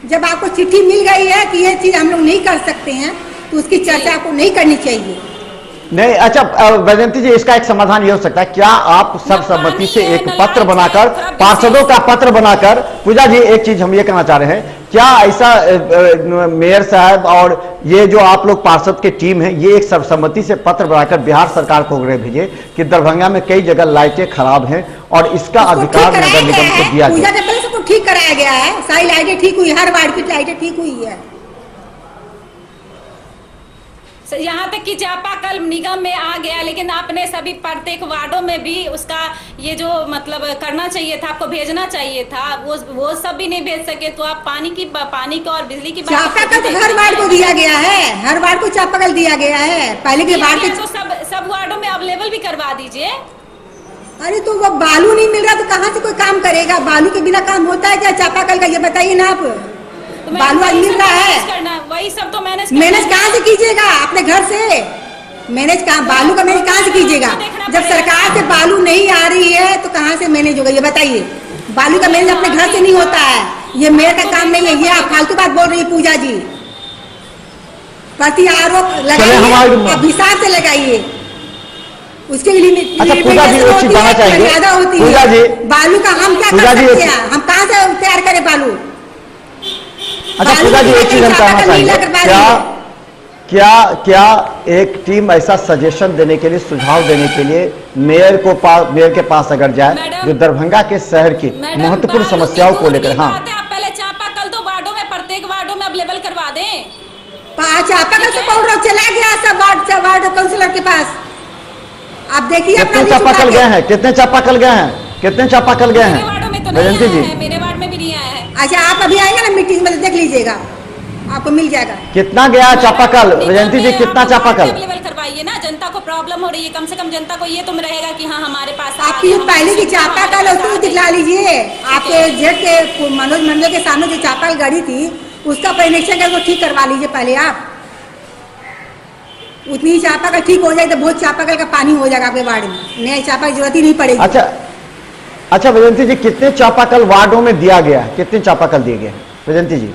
S2: जब आपको चिट्ठी मिल गई है कि ये चीज हम लोग नहीं कर सकते हैं, तो उसकी चर्चा आपको नहीं करनी चाहिए।
S1: नहीं, अच्छा वैजयंती जी, इसका एक समाधान ये हो सकता है, क्या आप सर्वसम्मति से एक पत्र बनाकर, पार्षदों का पत्र बनाकर, पूजा जी एक चीज हम ये कहना चाह रहे हैं, क्या ऐसा मेयर साहब और ये जो आप लोग पार्षद की टीम है, ये एक सर्वसम्मति से पत्र बनाकर बिहार सरकार को भेजे कि दरभंगा में कई जगह लाइटें खराब हैं और इसका अधिकार नगर निगम को दिया गया?
S2: पूजा से सबको ठीक कराया गया है, सारी लाइटें ठीक हुई, हर वार्ड की लाइटें ठीक हुई है।
S3: यहाँ तक कि चापाकल निगम में आ गया, लेकिन आपने सभी प्रत्येक वार्डों में भी उसका ये जो मतलब करना चाहिए था, आपको भेजना चाहिए था, वो सब भी नहीं भेज सके। तो आप पानी को और बिजली की
S2: चापाकल तो हर वार्ड को दिया गया है, हर वार्ड को चापाकल दिया गया है। पहले के वार्ड के
S3: तो सब वार्डों में अवेलेबल भी करवा दीजिए।
S2: अरे तो वो बालू नहीं मिल रहा तो कहाँ से कोई काम करेगा? बालू के बिना काम होता है क्या चापाकल का? ये बताइए ना आप।
S3: तो
S2: बालू आज मिल रहा है,
S3: वही सब तो मैनेज
S2: कहाँ से कीजिएगा? अपने घर से मैनेज कहाँ? बालू का मैनेज कहाँ से कीजिएगा? जब सरकार से बालू नहीं आ रही है तो कहाँ से मैनेज होगा? ये बताइए। बालू का मैनेज अपने घर से नहीं होता है, ये मेयर का काम नहीं है। ये आप फालतू बात बोल रही है पूजा जी। प्रति आरोप लगाइए, आप हिसाब से लगाइए, उसके लिए
S1: अच्छा पूजा जी एक चीज जानना चाहेंगे,
S2: ज्यादा होती है। बालू का हम क्या कर सकते हैं? हम कहाँ से तैयार करें बालू?
S1: अच्छा पूजा जी एक चीज हम कहना चाहेंगे, क्या एक टीम ऐसा सजेशन देने के लिए, सुझाव देने के लिए मेयर के पास अगर जाए जो दरभंगा के शहर की महत्वपूर्ण समस्याओं को लेकर? हाँ,
S3: आप पहले चापाकल तो वार्डों में, प्रत्येक वार्डों में अवेलेबल करवा दें।
S2: चापाकल से पाउडर चला गया सब वार्ड काउंसिलर के पास। आप देखिए
S1: कितने चापाकल गए हैं, कितने चापाकल गए हैं, कितने चापाकल गए हैं? वैजयंती जी
S3: मेरे वार्ड में भी नहीं आया है।
S2: अच्छा आप अभी आएगा ना मीटिंग में, देख लीजिएगा, आपको मिल जाएगा।
S1: कितना गया चापाकल? वैजयंती जी कितना चापाकल?
S3: अवेलेबल करवाइए ना, जनता को प्रॉब्लम हो रही है, कम से कम जनता को ये तो रहेगा कि हाँ हमारे पास
S2: आपकी जो पहले की चापाकल है उसको दिखला लीजिए। आपके जेठ के मनोज मंडल के सामने जो चापाकल गाड़ी थी उसका कनेक्शन करके ठीक करवा लीजिए पहले आप। उतनी चापाकल ठीक हो जाए तो बहुत चापाकल का पानी हो जाएगा आपके वार्ड में, नया चापाकल की जरूरत ही नहीं पड़ेगी।
S1: अच्छा वैजयंती जी, कितने चापाकल वार्डों में दिया गया है, कितने चापाकल दिए गए वैजयंती जी?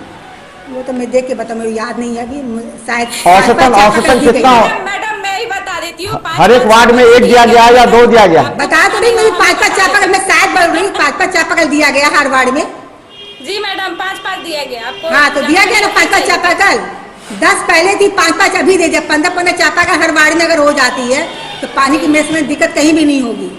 S2: वो तो मैं देख के बताऊँ, मुझे याद नहीं है अभी, शायद
S1: औसतन कितना?
S3: मैडम मैं ही बता देती हूँ,
S1: हर एक वार्ड में एक दिया गया या दो दिया गया?
S2: बता तो नहीं, मुझे 5-5 चापाकल, मैं शायद बोल रही हूँ 5-5 चापाकल दिया गया हर वार्ड में।
S3: जी मैडम 5-5 दिया गया आपको।
S2: हाँ तो दिया गया ना 5-5 चापाकल। 10 पहले थी, 5-5 अभी दे दिया। 15-15 चापाकल हर वार्ड में अगर हो जाती है तो पानी की मेस में दिक्कत कहीं भी नहीं होगी,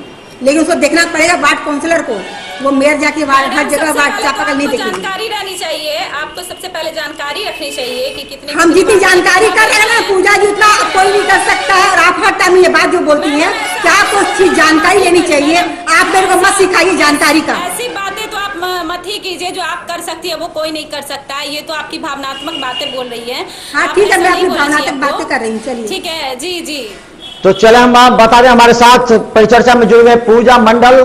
S2: लेकिन उसको देखना पड़ेगा वार्ड काउंसिलर को। वो मेयर जाके वार्ड हर जगह वार्ड चापाकल नहीं देखेगी।
S3: जानकारी रहनी चाहिए आपको, सबसे पहले जानकारी रखनी चाहिए कि कितने।
S2: हम जितनी जानकारी कर रहे हैं ना पूजा जी, उतना कोई नहीं कर सकता है। और आप हर टाइम ये बात जो बोलती हैं कि आपको चीज जानकारी लेनी चाहिए, आप मेरे को मत सिखाइए जानकारी का।
S3: ऐसी बातें तो आप मत ही कीजिए, जो आप कर सकती है वो कोई नहीं कर सकता है। ये तो आपकी भावनात्मक बातें बोल रही है।
S2: हाँ ठीक है, मैं अपनी भावनात्मक बातें कर रही हूँ, चलिए
S3: ठीक है। जी जी
S1: तो चले हम आप बता दें, हमारे साथ परिचर्चा में जुड़े हुए पूजा मंडल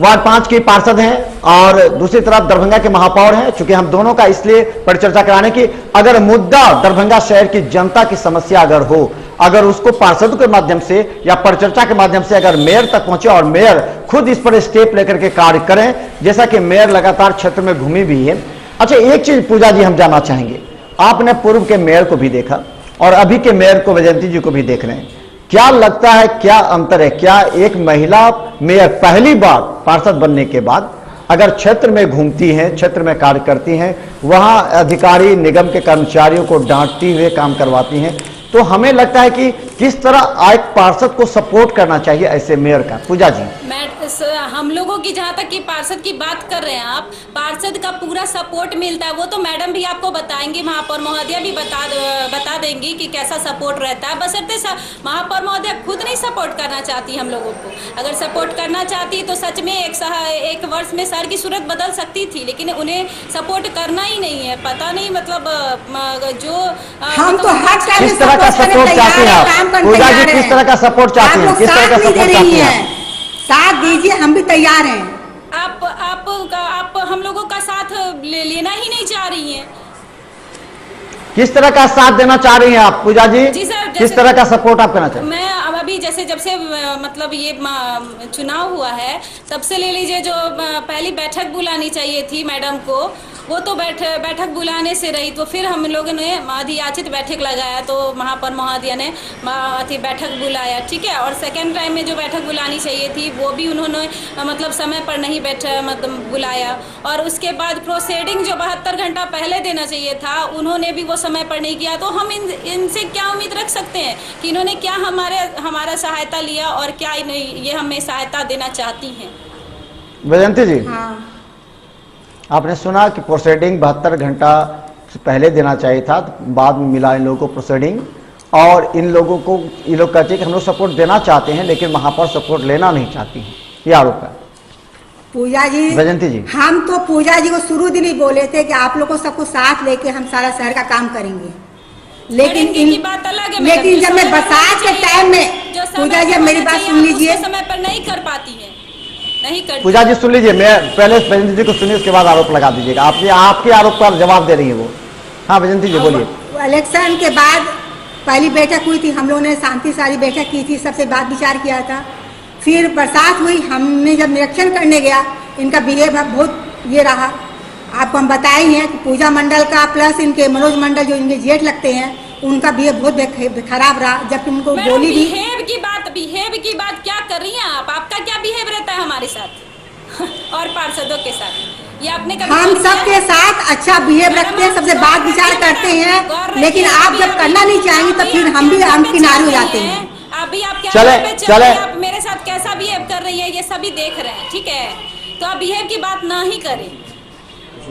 S1: वार्ड 5 की पार्षद हैं और दूसरी तरफ दरभंगा के महापौर हैं। चूंकि हम दोनों का इसलिए परिचर्चा कराने की, अगर मुद्दा दरभंगा शहर की जनता की समस्या अगर हो, अगर उसको पार्षदों के माध्यम से या परिचर्चा के माध्यम से अगर मेयर तक पहुंचे और मेयर खुद इस पर स्टेप लेकर के कार्य करें, जैसा कि मेयर लगातार क्षेत्र में घूमी भी है। अच्छा एक चीज पूजा जी हम जानना चाहेंगे, आपने पूर्व के मेयर को भी देखा और अभी के मेयर को वैजयंती जी को भी देख रहे हैं, क्या लगता है, क्या अंतर है? क्या एक महिला मेयर पहली बार पार्षद बनने के बाद अगर क्षेत्र में घूमती हैं, क्षेत्र में कार्य करती हैं, वहां अधिकारी निगम के कर्मचारियों को डांटती हुए काम करवाती हैं, तो हमें लगता है कि किस तरह एक पार्षद को सपोर्ट करना चाहिए ऐसे मेयर का? पूजा जी,
S3: हम लोगों की जहाँ तक कि पार्षद की बात कर रहे हैं आप, पार्षद का पूरा सपोर्ट मिलता है। वो तो मैडम भी आपको बताएंगी, महापौर महोदया भी बता देंगी कि कैसा सपोर्ट रहता है। बशर्ते महापौर महोदया खुद नहीं सपोर्ट करना चाहती हम लोगों को। अगर सपोर्ट करना चाहती तो सच में एक वर्ष में शहर की सूरत बदल सकती थी, लेकिन उन्हें सपोर्ट करना ही नहीं है। पता नहीं मतलब जो
S2: हम तो हर टाइम
S1: किस तरह का सपोर्ट चाहते हैं आप? पूजा जी किस तरह का सपोर्ट चाहते हैं? किस तरह का सपोर्ट चाहते हैं?
S2: साथ दीजिए, हम भी तैयार हैं।
S3: आप हम लोगों का साथ लेना ही नहीं चाह रही हैं।
S1: किस तरह का साथ देना चाह रही हैं आप पूजा जी?
S3: जी सर,
S1: किस तरह का सपोर्ट आप करना चाहते हैं?
S3: मैं अभी जैसे जब से मतलब ये चुनाव हुआ है तब से ले लीजिए, जो पहली बैठक बुलानी चाहिए थी मैडम को, वो तो बैठक बुलाने से रही। तो फिर हम लोगों ने अधियाचित बैठक लगाया, तो महापौर महोदया ने बैठक बुलाया, ठीक है। और सेकेंड टाइम में जो बैठक बुलानी चाहिए थी वो भी उन्होंने मतलब समय पर नहीं मतलब बुलाया। और उसके बाद प्रोसीडिंग जो 72 घंटा पहले देना चाहिए था, उन्होंने भी वो समय पर नहीं किया। तो हम इनसे क्या उम्मीद रख सकते हैं कि इन्होंने क्या हमारा सहायता लिया और क्या ये हमें सहायता देना चाहती हैं?
S1: वैजयंती जी,
S2: हाँ,
S1: आपने सुना कि प्रोसीडिंग 72 घंटा पहले देना चाहिए था, तो बाद में मिला इन लोगों को प्रोसीडिंग, और इन लोगों को ये लोग कहते हैं कि हम लोग सपोर्ट देना चाहते हैं लेकिन महापौर सपोर्ट लेना नहीं चाहती हैं, ये आरोप है।
S2: पूजा जी,
S1: वैजयंती जी,
S2: हम तो पूजा जी को शुरू दिन ही बोले थे कि आप लोग को सबको साथ लेके हम सारा शहर का काम करेंगे, लेकिन
S3: इनकी बात अलग है।
S2: लेकिन जब मैं बरसात के टाइम में, पूजा जी मेरी बात सुन लीजिए,
S3: समय पर नहीं कर पाती है, नहीं करती।
S1: पूजा जी सुन लीजिए, मैं पहले वैजयंती जी को सुनिए, उसके बाद आरोप लगा दीजिएगा। आपके आरोप पर जवाब दे रही है वो। हाँ वैजयंती जी बोलिए।
S2: इलेक्शन के बाद पहली बैठक हुई थी, हम लोगों ने शांति सारी बैठक की थी, सबसे बात विचार किया था। फिर बरसात हुई, हमने जब निरीक्षण करने गया, इनका बिहेव बहुत ये रहा, आपको हम बताए हैं कि पूजा मंडल का प्लस इनके मनोज मंडल जो इनके जेठ लगते हैं, उनका बिहेव बहुत खराब रहा। जबकि उनको बोली भी
S3: बिहेव की बात क्या कर रही हैं आप? आपका क्या बिहेव रहता है हमारे साथ और पार्षदों के साथ? ये आपने कभी
S2: हम सबके साथ अच्छा बिहेव रखते हैं, सबसे बात विचार करते हैं, लेकिन आप जब करना नहीं चाहेंगे तो फिर हम किनारे हो जाते हैं।
S3: अभी आप क्या
S1: चले
S3: आप मेरे साथ कैसा बिहेव कर रही है ये सभी देख रहे हैं, ठीक है? तो आप बिहेव की बात ना ही करें।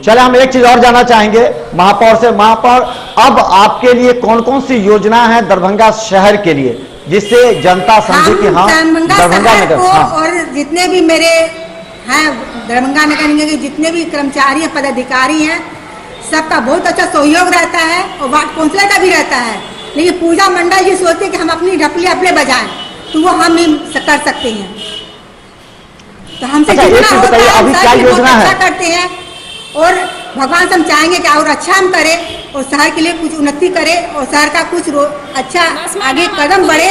S1: चले, हम एक चीज और जानना चाहेंगे महापौर से। महापौर, अब आपके लिए कौन कौन सी योजना है दरभंगा शहर के लिए, जिससे जनता समझे कि हाँ दरभंगा नगर
S2: और जितने भी मेरे हैं दरभंगा नगर के जितने भी कर्मचारी हैं, पदाधिकारी हैं, सबका बहुत अच्छा सहयोग रहता है और वार्ड काउंसिलर का भी रहता है। लेकिन पूजा मंडल ये सोचते कि हम अपनी ढपली अपने बजाएं, तो वो हम ही कर सकते हैं। तो हमसे जितना होता है हम अच्छा करते हैं, और भगवान से हम चाहेंगे कि और अच्छा हम करें और शहर के लिए कुछ उन्नति करें और शहर का कुछ अच्छा आगे कदम बढ़े,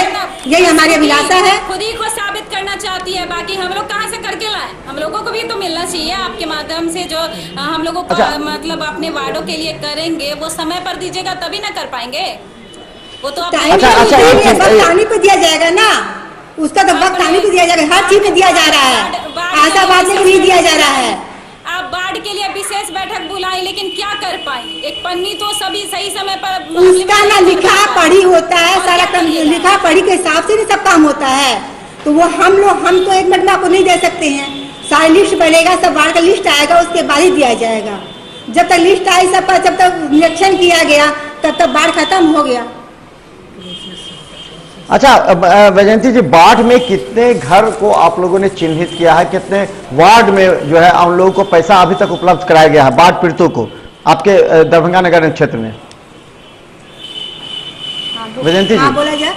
S2: यही हमारी अभिलाषा है।
S3: खुद ही को साबित करना चाहती है, बाकी हम लोग कहाँ से करके लाएं? हम लोगों को भी तो मिलना चाहिए आपके माध्यम से। जो हम लोगों को मतलब अपने वार्डों के लिए करेंगे वो समय पर दीजिएगा तभी ना कर पाएंगे। वो तो
S2: पानी पे दिया जाएगा ना, उसका तो वक्त पानी पे दिया जाएगा, हर चीज में दिया जा रहा है, आशावाद में भी दिया जा रहा है।
S3: आप बाढ़ के लिए विशेष बैठक बुलाई, लेकिन क्या कर पाई? एक पन्नी तो सभी सही समय पर
S2: उसका ना लिखा पढ़ी होता है, सारा काम लिखा पढ़ी के हिसाब से नहीं सब काम होता है। तो वो हम तो एक मिनट में आपको नहीं दे सकते हैं, सारी लिस्ट बनेगा, सब बाढ़ का लिस्ट आएगा, उसके बाद ही दिया जाएगा। जब तक लिस्ट आई सब पर, जब तक निरीक्षण किया गया तब तक बाढ़ खत्म हो गया।
S1: अच्छा वैजयंती जी, बाढ़ में कितने घर को आप लोगों ने चिन्हित किया है, कितने वार्ड में जो है उन लोगों को पैसा अभी तक उपलब्ध कराया गया है बाढ़ पीड़ितों को आपके दरभंगा नगर क्षेत्र में? वैजयंती जी,
S2: बोला जाए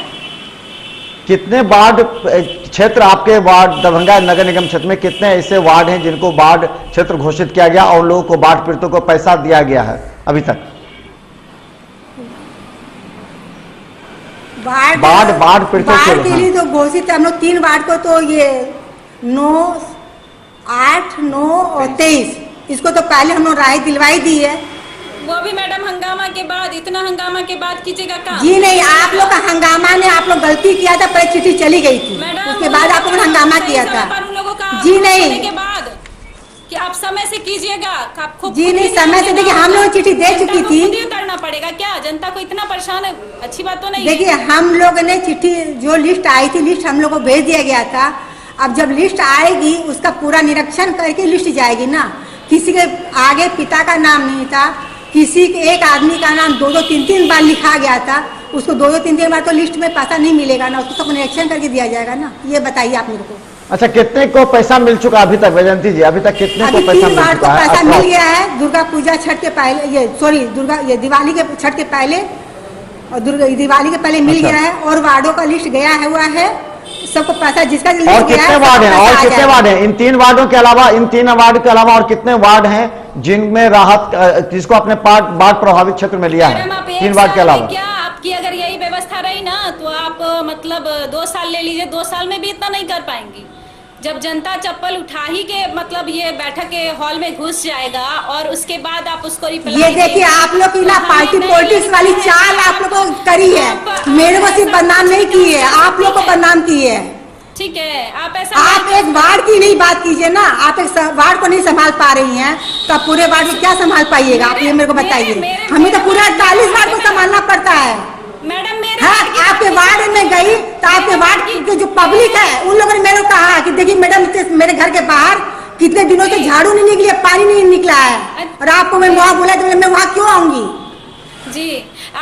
S1: कितने बाढ़ क्षेत्र आपके वार्ड दरभंगा नगर निगम क्षेत्र में कितने ऐसे वार्ड हैं जिनको बाढ़ क्षेत्र घोषित किया गया और लोगों को बाढ़ पीड़ितों को पैसा दिया गया है अभी तक? बाढ़ पीड़ितों
S2: के लिए तो घोषित हम लोग 3 वार्ड को, तो ये 9, 8, 9 और 23, इसको तो पहले हम लोग राय दिलवाई दी है,
S3: वो भी मैडम हंगामा के बाद, इतना हंगामा के बाद कीजिएगा काम।
S2: जी नहीं, आप लोग का हंगामा ने आप लोग गलती किया था, पहले चिट्ठी चली गई थी, उसके बाद आप लोगों ने हंगामा किया था।
S3: उन लोगों का
S2: जी नहीं
S3: के बाद कि आप समय से कीजिएगा, आपको
S2: जी नहीं, समय से देखिए हम लोग चिट्ठी दे चुकी थी।
S3: खुद ही उतरना पड़ेगा क्या? जनता को इतना परेशान है, अच्छी बात तो नहीं।
S2: देखिए हम लोग ने चिट्ठी जो लिस्ट आई थी, लिस्ट हम लोग को भेज दिया गया था। अब जब लिस्ट आएगी उसका पूरा निरीक्षण करके लिस्ट जाएगी ना। किसी के आगे पिता का नाम नहीं था, किसी के एक आदमी का नाम 2-3 बार लिखा गया था, उसको 2-3 बार तो लिस्ट में पैसा नहीं मिलेगा ना, उसको सब निरीक्षण करके दिया जाएगा ना। ये बताइए आप मेरे को।
S1: अच्छा, कितने को पैसा मिल चुका अभी तक वैजयंती जी? अभी तक कितने को पैसा मिल चुका है?
S2: पैसा मिल गया है दुर्गा पूजा छठ के पहले, ये दिवाली के छठ के पहले और दिवाली के पहले मिल गया है। और वार्डों का लिस्ट गया हुआ है, सबको पैसा जिसका लिस्ट
S1: और
S2: गया
S1: कितने वार्ड हैं? और कितने वार्ड हैं? इन 3 वार्डों के अलावा, इन 3 वार्ड के अलावा और कितने वार्ड हैं जिनमें राहत, जिसको अपने बाढ़ प्रभावित क्षेत्र में लिया है? 3 वार्ड के अलावा
S3: क्या आपकी अगर यही व्यवस्था रही ना तो आप मतलब 2 साल ले लीजिए, 2 साल में भी इतना नहीं कर पाएंगी। जब जनता चप्पल उठा ही के मतलब ये बैठक के हॉल में घुस जाएगा और उसके बाद आप उसको
S2: ये देखिए आप लोग की ना पार्टी पॉलिटिक्स वाली चाल आप लोग को करी है, मेरे को सिर्फ बदनाम नहीं की है, आप लोग को बदनाम की है।
S3: ठीक है, आप ऐसा
S2: आप एक वार्ड की नहीं बात कीजिए ना, आप एक वार्ड को नहीं संभाल पा रही हैं तो आप पूरे वार्ड को क्या संभाल पाइएगा? आप ये मेरे को बताइए। हमें तो पूरा 48 वार्ड को संभालना पड़ता है
S3: मैडम।
S2: हाँ, आपके वार्ड में गई तो आपके वार्ड की जो पब्लिक है उन लोगों ने मेरे को कहा कि देखिए मैडम, मेरे घर के बाहर कितने दिनों से झाड़ू नहीं निकली है, पानी नहीं निकला है, और आपको मैं वहाँ बोला तो मैं वहाँ क्यों आऊंगी?
S3: जी,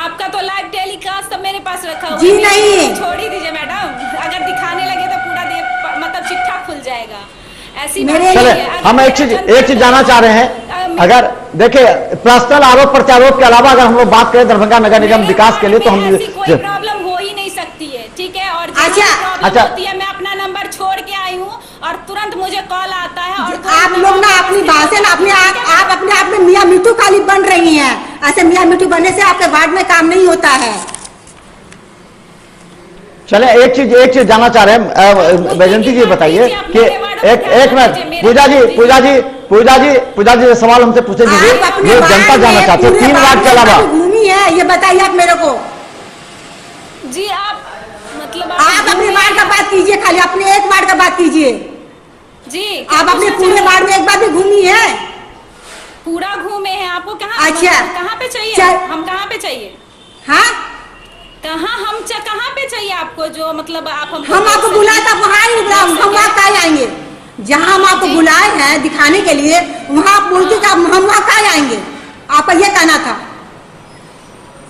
S3: आपका तो लाइव टेलीकास्ट मेरे पास रखा हुआ
S2: जी नहीं,
S3: छोड़ ही दीजिए मैडम, अगर दिखाने लगे तो पूरा मतलब चिट्ठा खुल जाएगा। ऐसी
S1: चले, हम एक चीज जानना चाह रहे हैं। अगर देखिए पर्सनल आरोप प्रत्यारोप के अलावा अगर हम लोग बात करें दरभंगा नगर निगम विकास के लिए तो हम
S3: कोई प्रॉब्लम हो ही नहीं सकती है, ठीक है? और
S2: अच्छा
S3: होती है, मैं अपना नंबर छोड़ के आई हूँ और तुरंत मुझे कॉल आता है। और
S2: आप लोग ना अपनी भाषण आप अपने आप में मियाँ मिट्टू खाली बन रही हैं। ऐसे मियाँ मिट्टू बनने से आपके वार्ड में काम नहीं होता है।
S1: चले, एक चीज जानना चाह रहे हैं वैजयंती जी, बताइए कि एक मिनट पूजा जी सवाल हमसे पूछे दीजिए, ये जनता जानना चाहते हैं 3 वार्ड के अलावा।
S2: घूमी है, ये बताइए आप मेरे को।
S3: जी आप मतलब
S2: आप अपने वार्ड का बात कीजिए, खाली अपने एक वार्ड का बात कीजिए।
S3: जी,
S2: आप अपने पूरे वार्ड में एक बार भी घूमी है?
S3: पूरा घूमे हैं। आपको कहाँ,
S2: अच्छा
S3: कहाँ पे चाहिए? हम कहाँ पे चाहिए?
S2: हाँ,
S3: कहाँ पे चाहिए आपको? जो मतलब
S2: हम आपको बुलाए था वहाँ ही, हम वहाँ कहाँ आएंगे? जहाँ हम आपको बुलाए हैं दिखाने के लिए वहाँ आप बोलते कि हम वहाँ कहाँ आएंगे? आपका ये कहना था,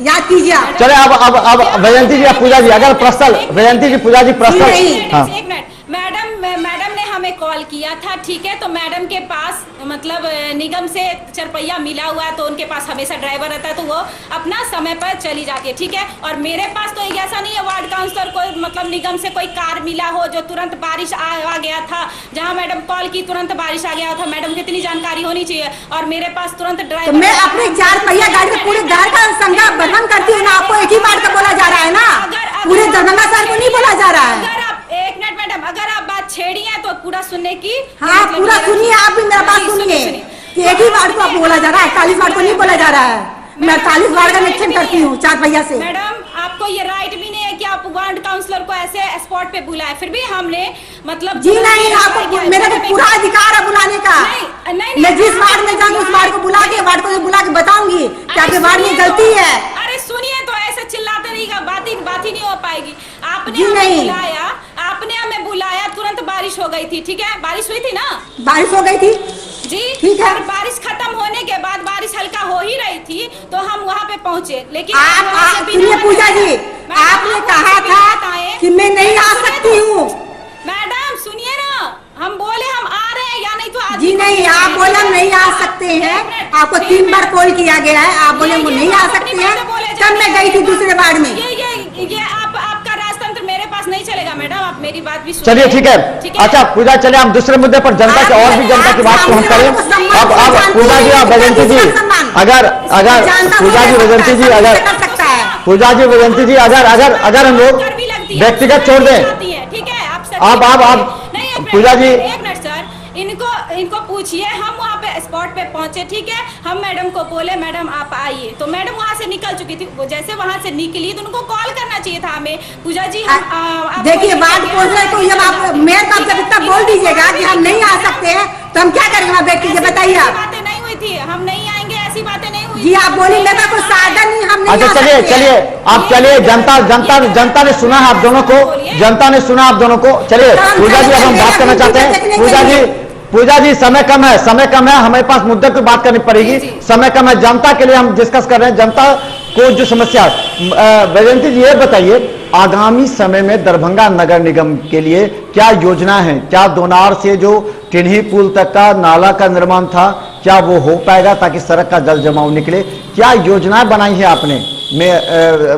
S2: याद कीजिए आप।
S1: चले, अब वैजयंती जी, पूजा जी अगर पर्सनल, वैजयंती जी, पूजा जी पर्सनल।
S3: एक मिनट, मैडम ने हमें कॉल किया था, ठीक है? तो मैडम के पास मतलब निगम से 4 पहिया मिला हुआ है, तो उनके पास हमेशा ड्राइवर रहता है, तो वो अपना समय पर चली जाती है, ठीक है? और मेरे पास तो ऐसा नहीं है वार्ड काउंसलर को मतलब निगम से कोई कार मिला हो जो तुरंत बारिश आ गया था, जहां मैडम कॉल की तुरंत बारिश आ गया था। मैडम को इतनी जानकारी होनी चाहिए, और मेरे पास तुरंत ड्राइवर।
S2: तो मैं अपने 4 पहिया गाड़ी में पूरे घर का संज्ञा ग्रहण करती हूँ ना, आपको एक ही बात का बोला जा रहा है ना, पूरे दरभंगा शहर को नहीं बोला जा रहा है।
S3: एक मिनट मैडम, अगर आप बात छेड़ी है तो पूरा सुनने की।
S2: हाँ, पूरा सुनिए, आप भी मेरा बात सुनिए कि एक ही वार्ड को आपको बोला जा रहा है, 48 वार्ड को नहीं बोला जा रहा है। मैं 48 वार्ड का निरीक्षण करती हूँ 4 पहिया से।
S3: मैडम आपको ये राइट भी नहीं है कि आप वार्ड काउंसलर को ऐसे स्पॉट पे बुलाए, फिर भी हमने मतलब।
S2: जी नहीं, आपको मेरा तो पूरा अधिकार है बुलाने का। नहीं, मैं जिस वार्ड में जाऊंगी उस वार्ड को बुला के बताऊंगी कि आपके वार्ड में गलती है।
S3: अरे सुनिए, तो ऐसे चिल्लाते रहिएगा, बात ही नहीं हो पाएगी। आपने हमें बुलाया, तुरंत बारिश हो गई थी, ठीक है? बारिश हुई थी ना?
S2: बारिश हो गई थी
S3: जी,
S2: ठीक है।
S3: बारिश खत्म होने के बाद बारिश हल्का हो ही रही थी तो हम वहाँ पे पहुँचे, लेकिन
S2: सुनिए पूजा जी, आपने कहा था कि मैं नहीं आ सकती हूँ।
S3: मैडम सुनिए ना, हम बोले हम आ रहे हैं या नहीं तो
S2: जी नहीं, आप बोले हम नहीं आ सकते हैं। आपको 3 बार कॉल किया गया है, आप बोले वो नहीं आ सकते हैं, तब मैं गई थी दूसरे वार्ड में।
S3: ये आपका राजतंत्र मेरे पास नहीं चलेगा मैडम, आप मेरी बात भी सुनिए।
S1: चलिए ठीक है। अच्छा पूजा, चले हम दूसरे मुद्दे पर, जनता के और भी जनता की बात को हम करें। अब पूजा जी और वैजयंती जी, अगर पूजा जी वैजयंती जी अगर हम लोग व्यक्तिगत छोड़ दें,
S3: ठीक है?
S1: आप पूजा जी,
S3: एक मिनट सर, इनको पूछिए, हम वहाँ पे स्पॉट पे पहुंचे, ठीक है। हम मैडम को बोले मैडम आप आइए, तो मैडम वहाँ से निकल चुकी थी। वो जैसे वहाँ से निकली तो उनको कॉल करना चाहिए था हमें, पूजा जी
S2: देखिए बात बोल रहे तो जब आप मेयर साहब जब इतना बोल दीजिएगा कि हम नहीं आ सकते हैं तो हम क्या करेंगे वहाँ बैठ के, बताइए आप।
S3: बातें नहीं हुई थी, हम नहीं आएंगे ऐसी बातें नहीं हुई
S2: जी। आप बोली मेरे कोई साधन नहीं, हम नहीं।
S1: अच्छा चलिए चलिए आप चलिए, जनता ने सुना आप दोनों को, जनता ने सुना आप दोनों को। चलिए पूजा जी अब हम बात करना चाहते हैं। पूजा जी समय कम है, हमारे पास मुद्दे पे बात करनी पड़ेगी, समय कम है। जनता के लिए हम डिस्कस कर रहे हैं, जनता को जो समस्या। वैजयंती जी ये बताइए, आगामी समय में दरभंगा नगर निगम के लिए क्या योजना है? क्या दोनार से जो टिन्ही पुल तक का नाला का निर्माण था, क्या वो हो पाएगा ताकि सड़क का जल जमाव निकले? क्या योजनाएं बनाई है आपने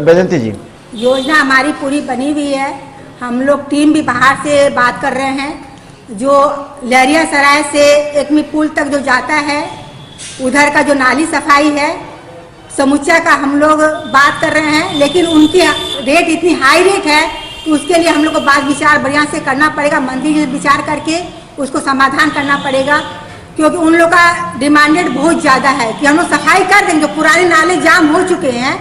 S1: वैजयंती जी?
S2: योजना हमारी पूरी बनी हुई है। हम लोग टीम भी बाहर से बात कर रहे हैं। जो लहरिया सराय से एकमी पुल तक जो जाता है, उधर का जो नाली सफाई है समुच्चा का हम लोग बात कर रहे हैं, लेकिन उनकी रेट इतनी हाई रेट है तो उसके लिए हम लोग को बात विचार बढ़िया से करना पड़ेगा। मंदिर से विचार करके उसको समाधान करना पड़ेगा, क्योंकि उन लोग का डिमांडेड बहुत ज़्यादा है कि हम लोग सफाई कर देंगे। जो पुराने नाले जाम हो चुके हैं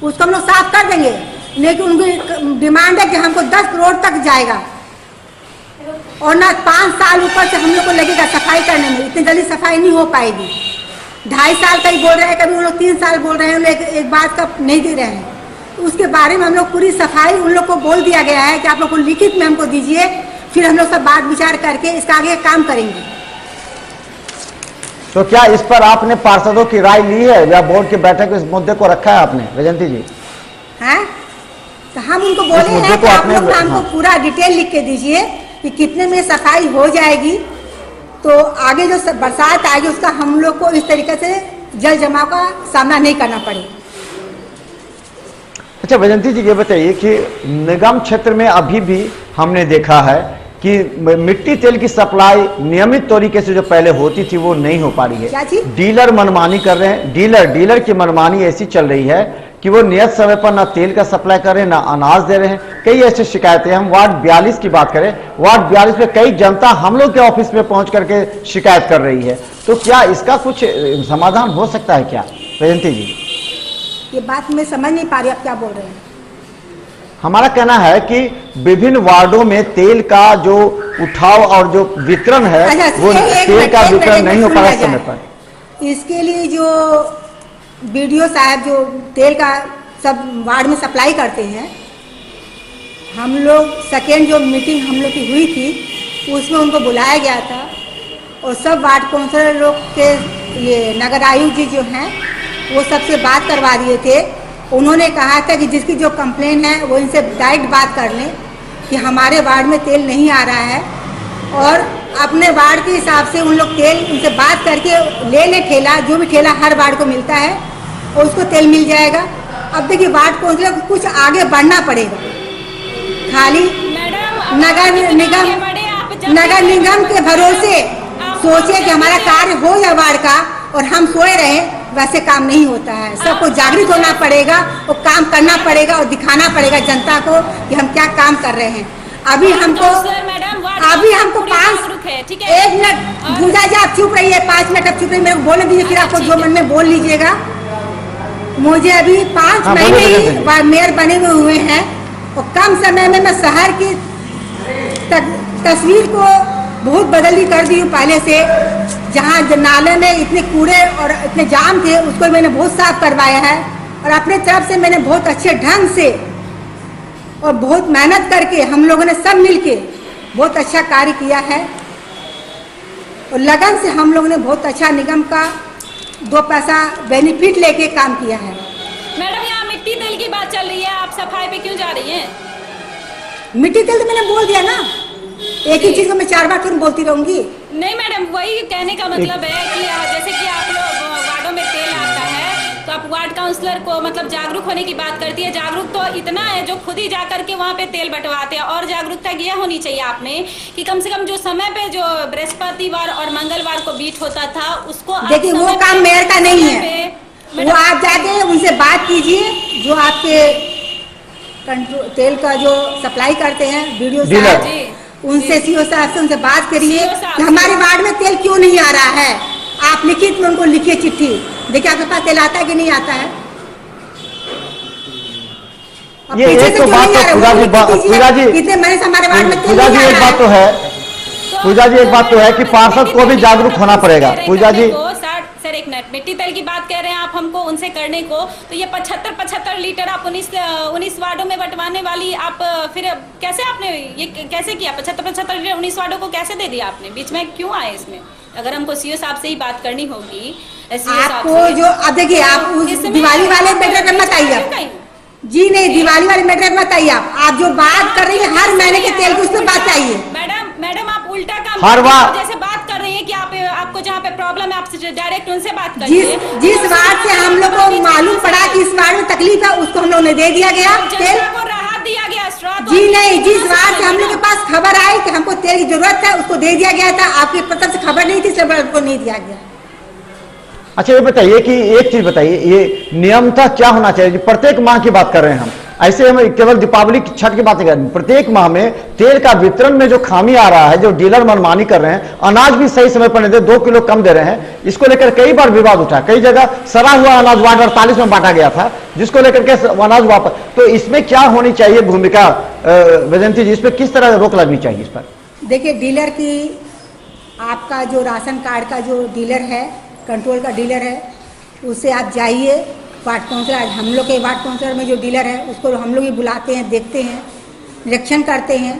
S2: उसको हम लोग साफ कर देंगे, लेकिन उनकी डिमांड है कि हमको 10 करोड़ तक जाएगा और ना 5 साल ऊपर से हम लोग को लगेगा सफाई करने में। इतनी जल्दी सफाई नहीं हो पाएगी। 2.5 साल का ही बोल रहे हैं, कभी उन लोग 3 साल बोल रहे हैं, उन लोग एक बात का नहीं दे रहे हैं। तो उसके बारे में हम लोग पूरी सफाई उन लोग को बोल दिया गया है कि आप लोग को लिखित में हमको दीजिए, फिर हम लोग सब बात विचार करके इसका आगे काम करेंगे।
S1: तो क्या इस पर आपने पार्षदों की राय ली है या बोर्ड की बैठक में इस मुद्दे को रखा है आपने वैजयंती जी?
S2: हैं? तो हम उनको बोले हैं कि आप लोग हमको पूरा डिटेल लिख के दीजिए कि कितने में सफाई हो जाएगी, तो आगे जो बरसात आएगी उसका हम लोग को इस तरीके से जल जमाव का सामना नहीं करना पड़े।
S1: अच्छा वैजयंती जी ये बताइए कि निगम क्षेत्र में अभी भी हमने देखा है कि मिट्टी तेल की सप्लाई नियमित तरीके से जो पहले होती थी वो नहीं हो पा रही है।
S2: क्या चीज?
S1: डीलर मनमानी कर रहे हैं, डीलर की मनमानी ऐसी चल रही है कि वो नियत समय पर ना तेल का सप्लाई कर रहे हैं ना अनाज दे रहे हैं। कई ऐसी शिकायतें, हम वार्ड 42 की बात करें, वार्ड 42 में कई जनता हम लोग के ऑफिस में पहुंच करके शिकायत कर रही है। तो क्या इसका कुछ समाधान हो सकता है क्या वैजयंती जी?
S2: ये बात मैं समझ नहीं पा रही आप क्या बोल रहे हैं।
S1: हमारा कहना है कि विभिन्न वार्डों में तेल का जो उठाव और जो वितरण है वो तेल का वितरण नहीं हो पा रहा समय पर।
S2: इसके लिए जो बीडीओ साहब जो तेल का सब वार्ड में सप्लाई करते हैं, हम लोग सेकेंड जो मीटिंग हम लोग की हुई थी उसमें उनको बुलाया गया था और सब वार्ड काउंसिलर लोग के ये नगर आयुक्त जी जो हैं वो सबसे बात करवा दिए थे। उन्होंने कहा था कि जिसकी जो कंप्लेन है वो इनसे डायरेक्ट बात कर लें कि हमारे वार्ड में तेल नहीं आ रहा है, और अपने वार्ड के हिसाब से उन लोग तेल उनसे बात करके ले लें ठेला, जो भी ठेला हर वार्ड को मिलता है और उसको तेल मिल जाएगा। अब देखिए वार्ड काउंसिलर को कुछ आगे बढ़ना पड़ेगा, खाली नगर निगम के भरोसे सोचे कि हमारा कार्य हो जाए वार्ड का और हम सोए रहे, वैसे काम नहीं होता है। सबको जागृत होना पड़ेगा और काम करना पड़ेगा और दिखाना पड़ेगा जनता को कि हम क्या काम कर रहे हैं। अभी हमको 1 मिनट पूजा जी आप चुप रहिए, 5 मिनट अब चुप रहिए, मेरे को बोलने दीजिए, फिर आपको जो मन में बोल लीजिएगा। मुझे अभी 5 महीने ही मेयर बने हुए हैं और कम समय में मैं शहर की तस्वीर को बहुत बदली कर दी हूँ। पहले से जहाँ नाले में इतने कूड़े और इतने जाम थे उसको मैंने बहुत साफ करवाया है और अपने तरफ से मैंने बहुत अच्छे ढंग से और बहुत मेहनत करके हम लोगों ने सब मिलके बहुत अच्छा कार्य किया है और लगन से हम लोगों ने बहुत अच्छा निगम का 2 पैसा बेनिफिट लेके काम किया है।
S3: मैडम यहाँ मिट्टी तेल की बात चल रही है, आप सफाई पे क्यों जा रही हैं?
S2: मिट्टी तेल तो मैंने बोल दिया ना, एक ही चीज को मैं 4 बार क्यों बोलती रहूंगी?
S3: नहीं मैडम, वही कहने का मतलब है कि जैसे कि आप लोग वार्डों में तेल आता है तो आप वार्ड काउंसलर को मतलब जागरूक होने की बात करती है। जागरूक तो इतना है जो खुद ही जा करके वहाँ पे तेल बंटवाते हैं, और जागरूकता यह होनी चाहिए आपने कि कम से कम जो समय पे जो बृहस्पतिवार और मंगलवार को बीट होता था उसको
S2: देखिए वो काम मेयर का नहीं है, वो आप जाके उनसे बात कीजिए जो आपके तेल का जो सप्लाई करते हैं वीडियो साहब, उनसे सीओ साहब से उनसे बात करिए कि हमारे वार्ड में तेल क्यों नहीं आ रहा है आप लिखित में उनको लिखिए चिट्ठी, देखिए आपके पास तेल आता है कि नहीं आता है।
S1: ये एक तो बात तो पूजा जी
S2: कितने महीने से हमारे वार्ड में
S1: पूजा जी एक बात तो है, पूजा जी एक बात तो है कि पार्षद को भी जागरूक होना पड़ेगा। पूजा जी
S3: सर एक मिनट, मिट्टी तेल की बात कह रहे हैं आप हमको उनसे करने को, तो ये 75 लीटर आप 19 वार्डों में बंटवाने वाली आप फिर कैसे आपने ये कैसे किया? 75 लीटर 19 वार्डों को कैसे दे दिया आपने? बीच में क्यों आए इसमें? अगर हमको सीओ साहब से ही बात करनी होगी,
S2: आपको जो अब देखिए आप उस दिवाली वाले मैटर में मत आइए जी, नहीं दिवाली वाले मैटर में मत आइए। आप जो बात कर रही है हर महीने के तेल की उस पर बात चाहिए।
S3: मैडम आप उल्टा काम
S1: हर बार
S3: जैसे बात कर रही हैं कि आपको जहाँ पे प्रॉब्लम है आपसे डायरेक्ट उनसे बात करिए।
S2: जिस वार्ड से हम लोग को मालूम पड़ा कि इस वार्ड में तकलीफ है उसको हम लोग ने दे दिया गया तेल
S3: को राहत दिया गया
S2: जी। नहीं, जिस वार्ड से हम लोग के पास खबर आई कि हमको तेल की जरूरत है उसको दे दिया गया था। आपकी तरफ से खबर नहीं थी इसलिए आपको नहीं दिया गया।
S1: अच्छा ये बताइए कि एक चीज बताइए, ये नियमतः क्या होना चाहिए? प्रत्येक माह की बात कर रहे हैं हम, ऐसे हम केवल दीपावली की छठ की बात नहीं कर रहे। प्रत्येक माह में तेल का वितरण में जो खामी आ रहा है, जो डीलर मनमानी कर रहे हैं, अनाज भी सही समय पर नहीं दे, 2 किलो कम दे रहे हैं, इसको लेकर कई बार विवाद उठा। कई जगह सड़ा हुआ अनाज वार्ड 48 में बांटा गया था, जिसको लेकर के अनाज वापस। तो इसमें क्या होनी चाहिए भूमिका वैजयंती जी? इसमें किस तरह रोक लगनी चाहिए इस पर?
S2: देखिए डीलर की, आपका जो राशन कार्ड का जो डीलर है, कंट्रोल का डीलर है, उससे आप जाइए। वार्ड काउंसलर, हम लोग के वार्ड काउंसलर में जो डीलर है उसको हम लोग ही बुलाते हैं, देखते हैं, निरीक्षण करते हैं,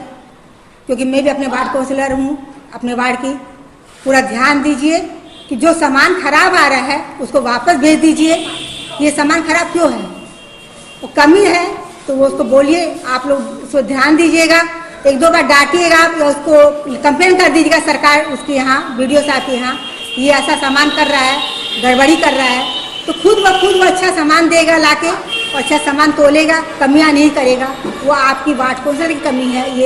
S2: क्योंकि मैं भी अपने वार्ड काउंसलर हूँ अपने वार्ड की। पूरा ध्यान दीजिए कि जो सामान खराब आ रहा है उसको वापस भेज दीजिए। ये सामान खराब क्यों है, वो कमी है तो वो उसको बोलिए, आप लोग उसको ध्यान दीजिएगा। 1-2 बार डांटिएगा या उसको कंप्लेन कर दीजिएगा सरकार उसके यहाँ, वीडियो साहब के यहाँ, ये ऐसा सामान कर रहा है, गड़बड़ी कर रहा है, तो खुद वो अच्छा सामान देगा लाके और अच्छा सामान तोलेगा, कमियां नहीं करेगा। वो आपकी वार्ड काउंसलर की कमी है।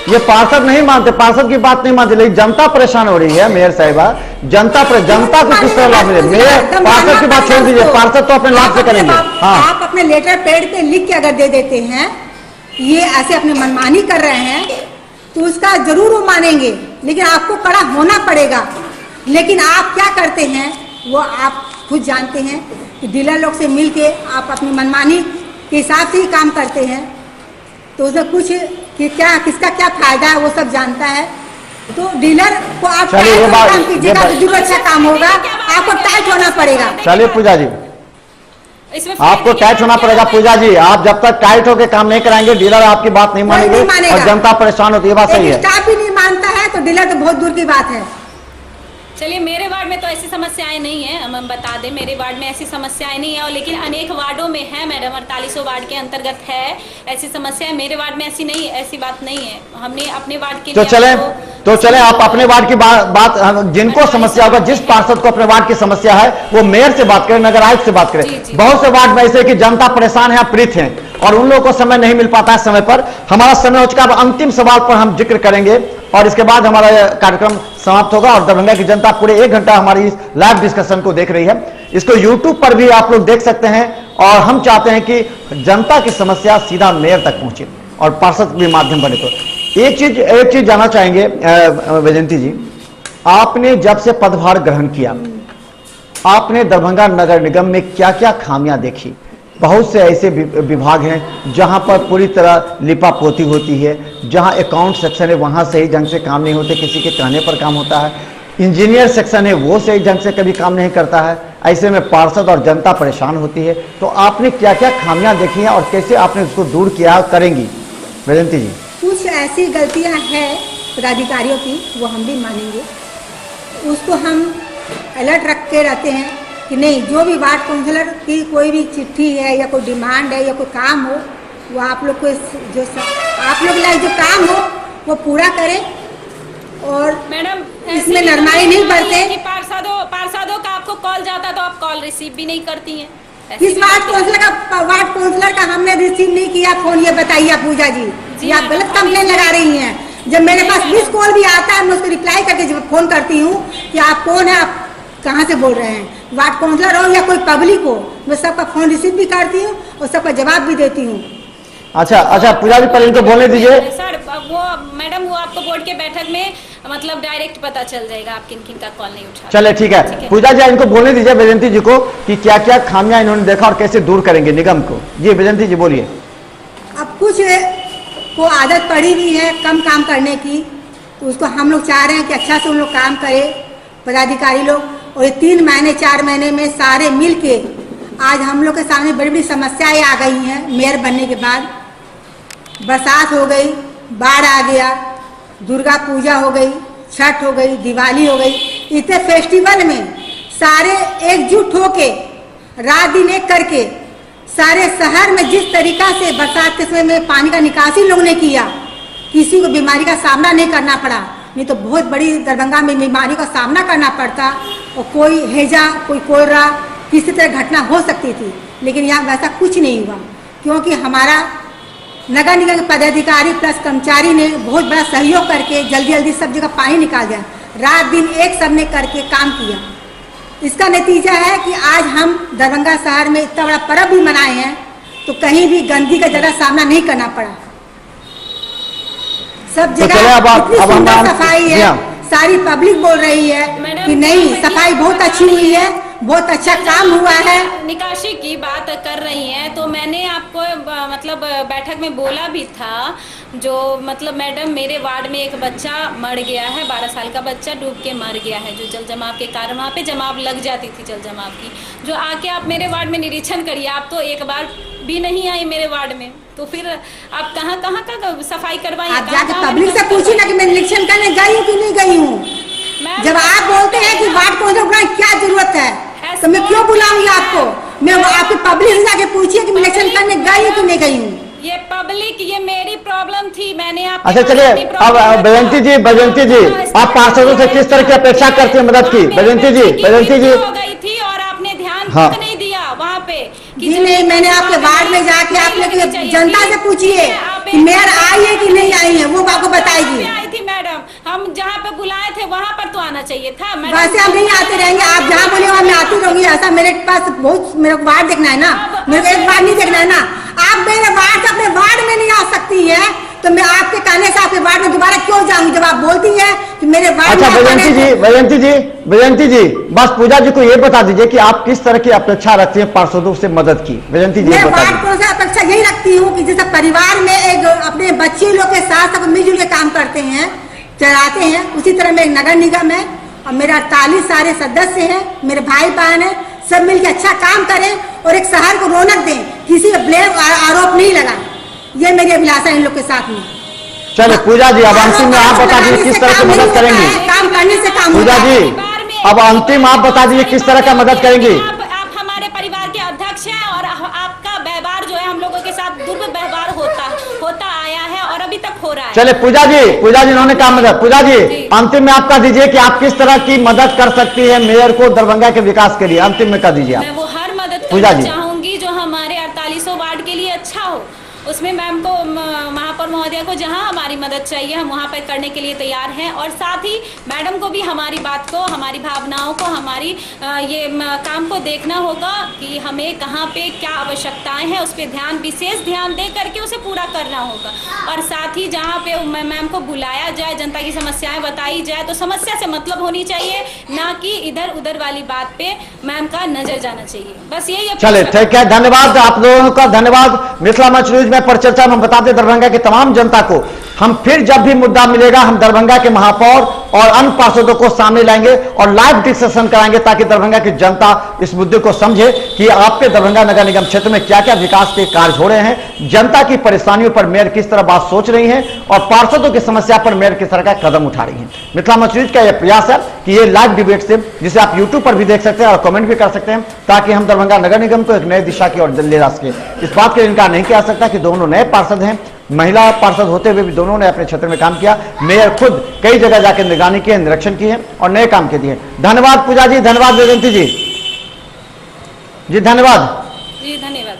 S1: ये पार्षद नहीं मानते, पार्षद की बात नहीं मानते, लेकिन जनता परेशान हो रही है। मेयर साहिबा, जनता को किस तरह लाभ मिले? मेयर पार्षद की बात छोड़ दीजिए, पार्षद तो अपने लाभ से करेंगे। हाँ,
S2: आप अपने लेटर पैड पे लिख के अगर दे देते हैं ये ऐसे अपने मनमानी कर रहे हैं तो उसका जरूर वो मानेंगे, लेकिन आपको कड़ा होना पड़ेगा। लेकिन आप क्या करते हैं वो आप खुद जानते हैं कि डीलर लोग से मिलके आप अपनी मनमानी के हिसाब से ही काम करते हैं, तो उसमें कुछ कि क्या किसका क्या फायदा है वो सब जानता है। तो डीलर को आप काम कीजिएगा तो जरूर अच्छा काम होगा। आपको टाइट होना पड़ेगा।
S1: चलिए पूजा जी, आपको टाइट होना पड़ेगा। पूजा जी, आप जब तक टाइट होकर काम नहीं कराएंगे डीलर आपकी बात नहीं मानेंगे और जनता परेशान होती है। बात सही है।
S2: स्टाफ भी नहीं मानता है तो डीलर तो बहुत दूर की बात है।
S3: चलिए मेरे वार्ड में तो ऐसी समस्याएं नहीं है, हम बता दें मेरे वार्ड में ऐसी समस्याएं नहीं है, और लेकिन अनेक वार्डों में है मैडम, 48 वार्ड के अंतर्गत है ऐसी समस्या। मेरे वार्ड में ऐसी नहीं, ऐसी बात नहीं है। हमने अपने वार्ड के
S1: तो चले आप अपने वार्ड की बात जिनको समस्या होगा, जिस पार्षद को अपने वार्ड की समस्या है वो मेयर से बात करें, नगर आयुक्त से बात करें। बहुत से वार्ड में ऐसे कि जनता परेशान है, पीड़ित है और उन लोगों को समय नहीं मिल पाता है समय पर। हमारा समय हो चुका, अब अंतिम सवाल पर हम जिक्र करेंगे और इसके बाद हमारा कार्यक्रम समाप्त होगा। और दरभंगा की जनता पूरे 1 घंटा हमारी इस लाइव डिस्कशन को देख रही है। इसको YouTube पर भी आप लोग देख सकते हैं और हम चाहते हैं कि जनता की समस्या सीधा मेयर तक पहुंचे और पार्षद भी माध्यम बने। तो एक चीज जानना चाहेंगे वैजयंती जी, आपने जब से पदभार ग्रहण किया आपने दरभंगा नगर निगम में क्या क्या खामियां देखी? बहुत से ऐसे विभाग हैं जहां पर पूरी तरह लिपापोती होती है, जहां अकाउंट सेक्शन है वहां सही ढंग से काम नहीं होते, किसी के कहने पर काम होता है। इंजीनियर सेक्शन है वो सही ढंग से कभी काम नहीं करता है। ऐसे में पार्षद और जनता परेशान होती है। तो आपने क्या क्या खामियां देखी हैं और कैसे आपने उसको दूर किया करेंगी वैजयंती जी?
S2: कुछ ऐसी गलतियां हैं पदाधिकारियों की, वो हम भी मानेंगे, उसको हम अलर्ट रख के रहते हैं कि नहीं, जो भी वार्ड काउंसलर की कोई भी चिट्ठी है या कोई डिमांड है या कोई काम हो, वो आप लोग को जो आप लोग लाइक जो काम हो वो पूरा करें। और मैडम इसमें नरमाई नहीं बरते।
S3: पार्षदों का आपको कॉल जाता तो आप कॉल रिसीव भी नहीं करती हैं।
S2: किस वार्ड काउंसलर का हमने रिसीव नहीं किया फोन, ये बताइए पूजा जी, आप गलत कंप्लेन लगा रही हैं। जब मेरे पास 20 कॉल भी आता है मैं उसको रिप्लाई करके फोन करती हूँ कि आप कौन है, आप कहाँ से बोल रहे हैं, वार्ड काउंसलर हो या कोई पब्लिक हो, मैं सबका फोन रिसीव भी करती हूँ और सबका जवाब भी देती हूँ।
S1: अच्छा पूजा जी, पर इनको बोलने दीजिए।
S3: सर वो मैडम वो आपको बोर्ड के बैठक में मतलब डायरेक्ट पता चल जाएगा आप किन किन का कॉल नहीं उठा।
S1: चले ठीक है पूजा जी, इनको बोलने दीजिए वैजयंती जी को कि क्या क्या खामियां इन्होंने देखा और कैसे दूर करेंगे निगम को। जी वैजयंती जी बोलिए।
S2: अब कुछ को आदत पड़ी हुई है कम काम करने की, तो उसको हम लोग चाह रहे हैं कि अच्छा से उन लोग काम करे पदाधिकारी लोग। और ये 3 महीने 4 महीने में सारे मिल के आज हम लोग के सामने बड़ी बड़ी समस्याएं आ गई हैं। मेयर बनने के बाद बरसात हो गई, बाढ़ आ गया, दुर्गा पूजा हो गई, छठ हो गई, दिवाली हो गई, इतने फेस्टिवल में सारे एकजुट होके रात दिन एक करके सारे शहर में जिस तरीका से बरसात के समय में पानी का निकासी लोगों ने किया, किसी को बीमारी का सामना नहीं करना पड़ा। नहीं तो बहुत बड़ी दरभंगा में बीमारी का सामना करना पड़ता और कोई हैजा कोई कोलरा किसी तरह घटना हो सकती थी। लेकिन यहाँ वैसा कुछ नहीं हुआ क्योंकि हमारा नगर निगम के पदाधिकारी प्लस कर्मचारी ने बहुत बड़ा सहयोग करके जल्दी जल्दी सब जगह पानी निकाल दिया। रात दिन एक सबने करके काम किया। इसका नतीजा है कि आज हम दरभंगा शहर में इतना बड़ा पर्व भी मनाए हैं तो कहीं भी गंदगी का ज़्यादा सामना नहीं करना पड़ा। सब जगह इतनी सुंदर सफाई है, सारी पब्लिक बोल रही है कि नहीं सफाई बहुत अच्छी हुई है, बहुत अच्छा काम हुआ है।
S3: निकासी की बात कर रही हैं तो मैंने आपको मतलब बैठक में बोला भी था, जो मतलब मैडम मेरे वार्ड में एक बच्चा मर गया है, 12 साल का बच्चा डूब के मर गया है, जो जल जमाव के कारण वहाँ पे जमाव लग जाती थी जल जमाव की। जो आके आप मेरे वार्ड में निरीक्षण करिए, आप तो एक बार भी नहीं आई मेरे वार्ड में, तो फिर आप कहाँ कहाँ का सफाई करवाई?
S2: आप जाके पब्लिक से पूछिए ना कि मैं निरीक्षण करने गई हूँ कि नहीं गई हूँ। जब आप बोलते हैं कि वार्ड को क्या जरूरत है तो मैं क्यों बुलाऊंगी आपको? मैं आपकी पब्लिक से जाके पूछिए कि इलेक्शन करने गई हूँ कि नहीं गई हूँ।
S3: ये पब्लिक, ये मेरी प्रॉब्लम थी, मैंने आप
S1: अच्छा चलिए अब वैजयंती जी आप पार्षदों से किस तरह की अपेक्षा करते हैं मदद की? वैजयंती जी
S3: हो गई थी और आपने ध्यान नहीं दिया वहाँ पे
S2: जी। नहीं, मैंने आपके वार्ड में जाके आपने जनता से पूछिए कि मेयर आई है कि नहीं आई है, वो आपको बताएगी।
S3: आई थी मैडम, हम जहाँ पे बुलाए थे वहाँ पर तो आना चाहिए था।
S2: वैसे हम नहीं आते रहेंगे, आप जहाँ बोले वहाँ मैं आती रहूंगी। ऐसा मेरे पास बहुत मेरे को वार्ड देखना है ना, मेरे को एक बार नहीं देखना है ना। आप मेरे वार्ड से अपने वार्ड में नहीं आ सकती है तो मैं आपके कहने से आपके वार्ड में दोबारा क्यों जाऊंगी जब आप बोलती है कि मेरे वार्ड।
S1: अच्छा वैजयंती जी बस पूजा जी को ये बता दीजिए कि आप किस तरह की अपेक्षा रखती हैं पार्षदों से मदद की? वैजयंती जी
S2: मैं वार्ड से अपेक्षा यही रखती हूँ कि जैसे परिवार में एक अपने बच्चे लोग के साथ सब मिलजुल के काम करते हैं, चलाते हैं, उसी तरह में एक नगर निगम है और मेरे 48 सारे सदस्य हैं, मेरे भाई बहन है, सब मिलकर अच्छा काम करें और एक शहर को रौनक दें, किसी पे ब्लेम आरोप नहीं लगाएं। ये मेरी अभिलाषा इन लोग के साथ में।
S1: चलो पूजा जी अब अंतिम में आप बता दीजिए किस तरह की मदद करेंगी?
S2: काम करने से काम
S1: पूजा जी अब अंतिम आप बता दीजिए किस तरह का मदद करेंगी?
S3: आप हमारे परिवार के अध्यक्ष हैं और आपका व्यवहार जो है हम लोगों के साथ दुर्व्यवहार होता आया है और अभी तक हो रहा है।
S1: चले पूजा जी इन्होंने कहा मदद। पूजा जी अंतिम में आप कह दीजिए कि आप किस तरह की मदद कर सकती है मेयर को दरभंगा के विकास के लिए? अंतिम में कह दीजिए आप।
S3: मैं वो हर मदद
S1: पूजा
S3: करना
S1: जी
S3: चाहूंगी जो हमारे 48 वार्ड के लिए अच्छा हो। उसमें मैम को, महापौर महोदया को जहां हमारी मदद चाहिए हम वहां पर करने के लिए तैयार हैं और साथ ही मैडम को भी हमारी बात को, हमारी भावनाओं को, हमारी ये काम को देखना होगा कि हमें कहां पे क्या आवश्यकताएं हैं, उस पर विशेष ध्यान दे करके उसे पूरा करना होगा। और साथ ही जहां पे मैम को बुलाया जाए, जनता की समस्याएं बताई जाए तो समस्या से मतलब होनी चाहिए, ना कि इधर उधर वाली बात पे मैम का नजर जाना चाहिए। बस यही।
S1: चले ठीक है, धन्यवाद आप लोगों का। धन्यवाद। मिथिला मंच न्यूज में पर चर्चा में हम बताते दरभंगा की तमाम जनता को हम फिर जब भी मुद्दा मिलेगा हम दरभंगा के महापौर और अन्य पार्षदों को सामने लाएंगे और लाइव डिस्कशन कराएंगे ताकि दरभंगा की जनता इस मुद्दे को समझे कि आपके दरभंगा नगर निगम क्षेत्र में क्या क्या विकास के कार्य हो रहे हैं, जनता की परेशानियों पर मेयर किस तरह बात सोच रही है और पार्षदों की समस्या पर मेयर किस तरह का कदम उठा रही है। मिथिला मंच न्यूज का यह प्रयास है कि ये लाइव डिबेट से, जिसे आप यूट्यूब पर भी देख सकते हैं और कमेंट भी कर सकते हैं, ताकि हम दरभंगा नगर निगम को एक नई दिशा की ओर ले जा सके। इस बात के इनकार नहीं किया सकता कि दोनों नए पार्षद हैं, महिला पार्षद होते हुए भी दोनों ने अपने क्षेत्र में काम किया। मेयर खुद कई जगह जाकर निगरानी की है, निरीक्षण की है और नए काम के दिए। धन्यवाद पूजा जी, धन्यवाद वैजयंती जी, धन्यवाद
S3: जी, धन्यवाद।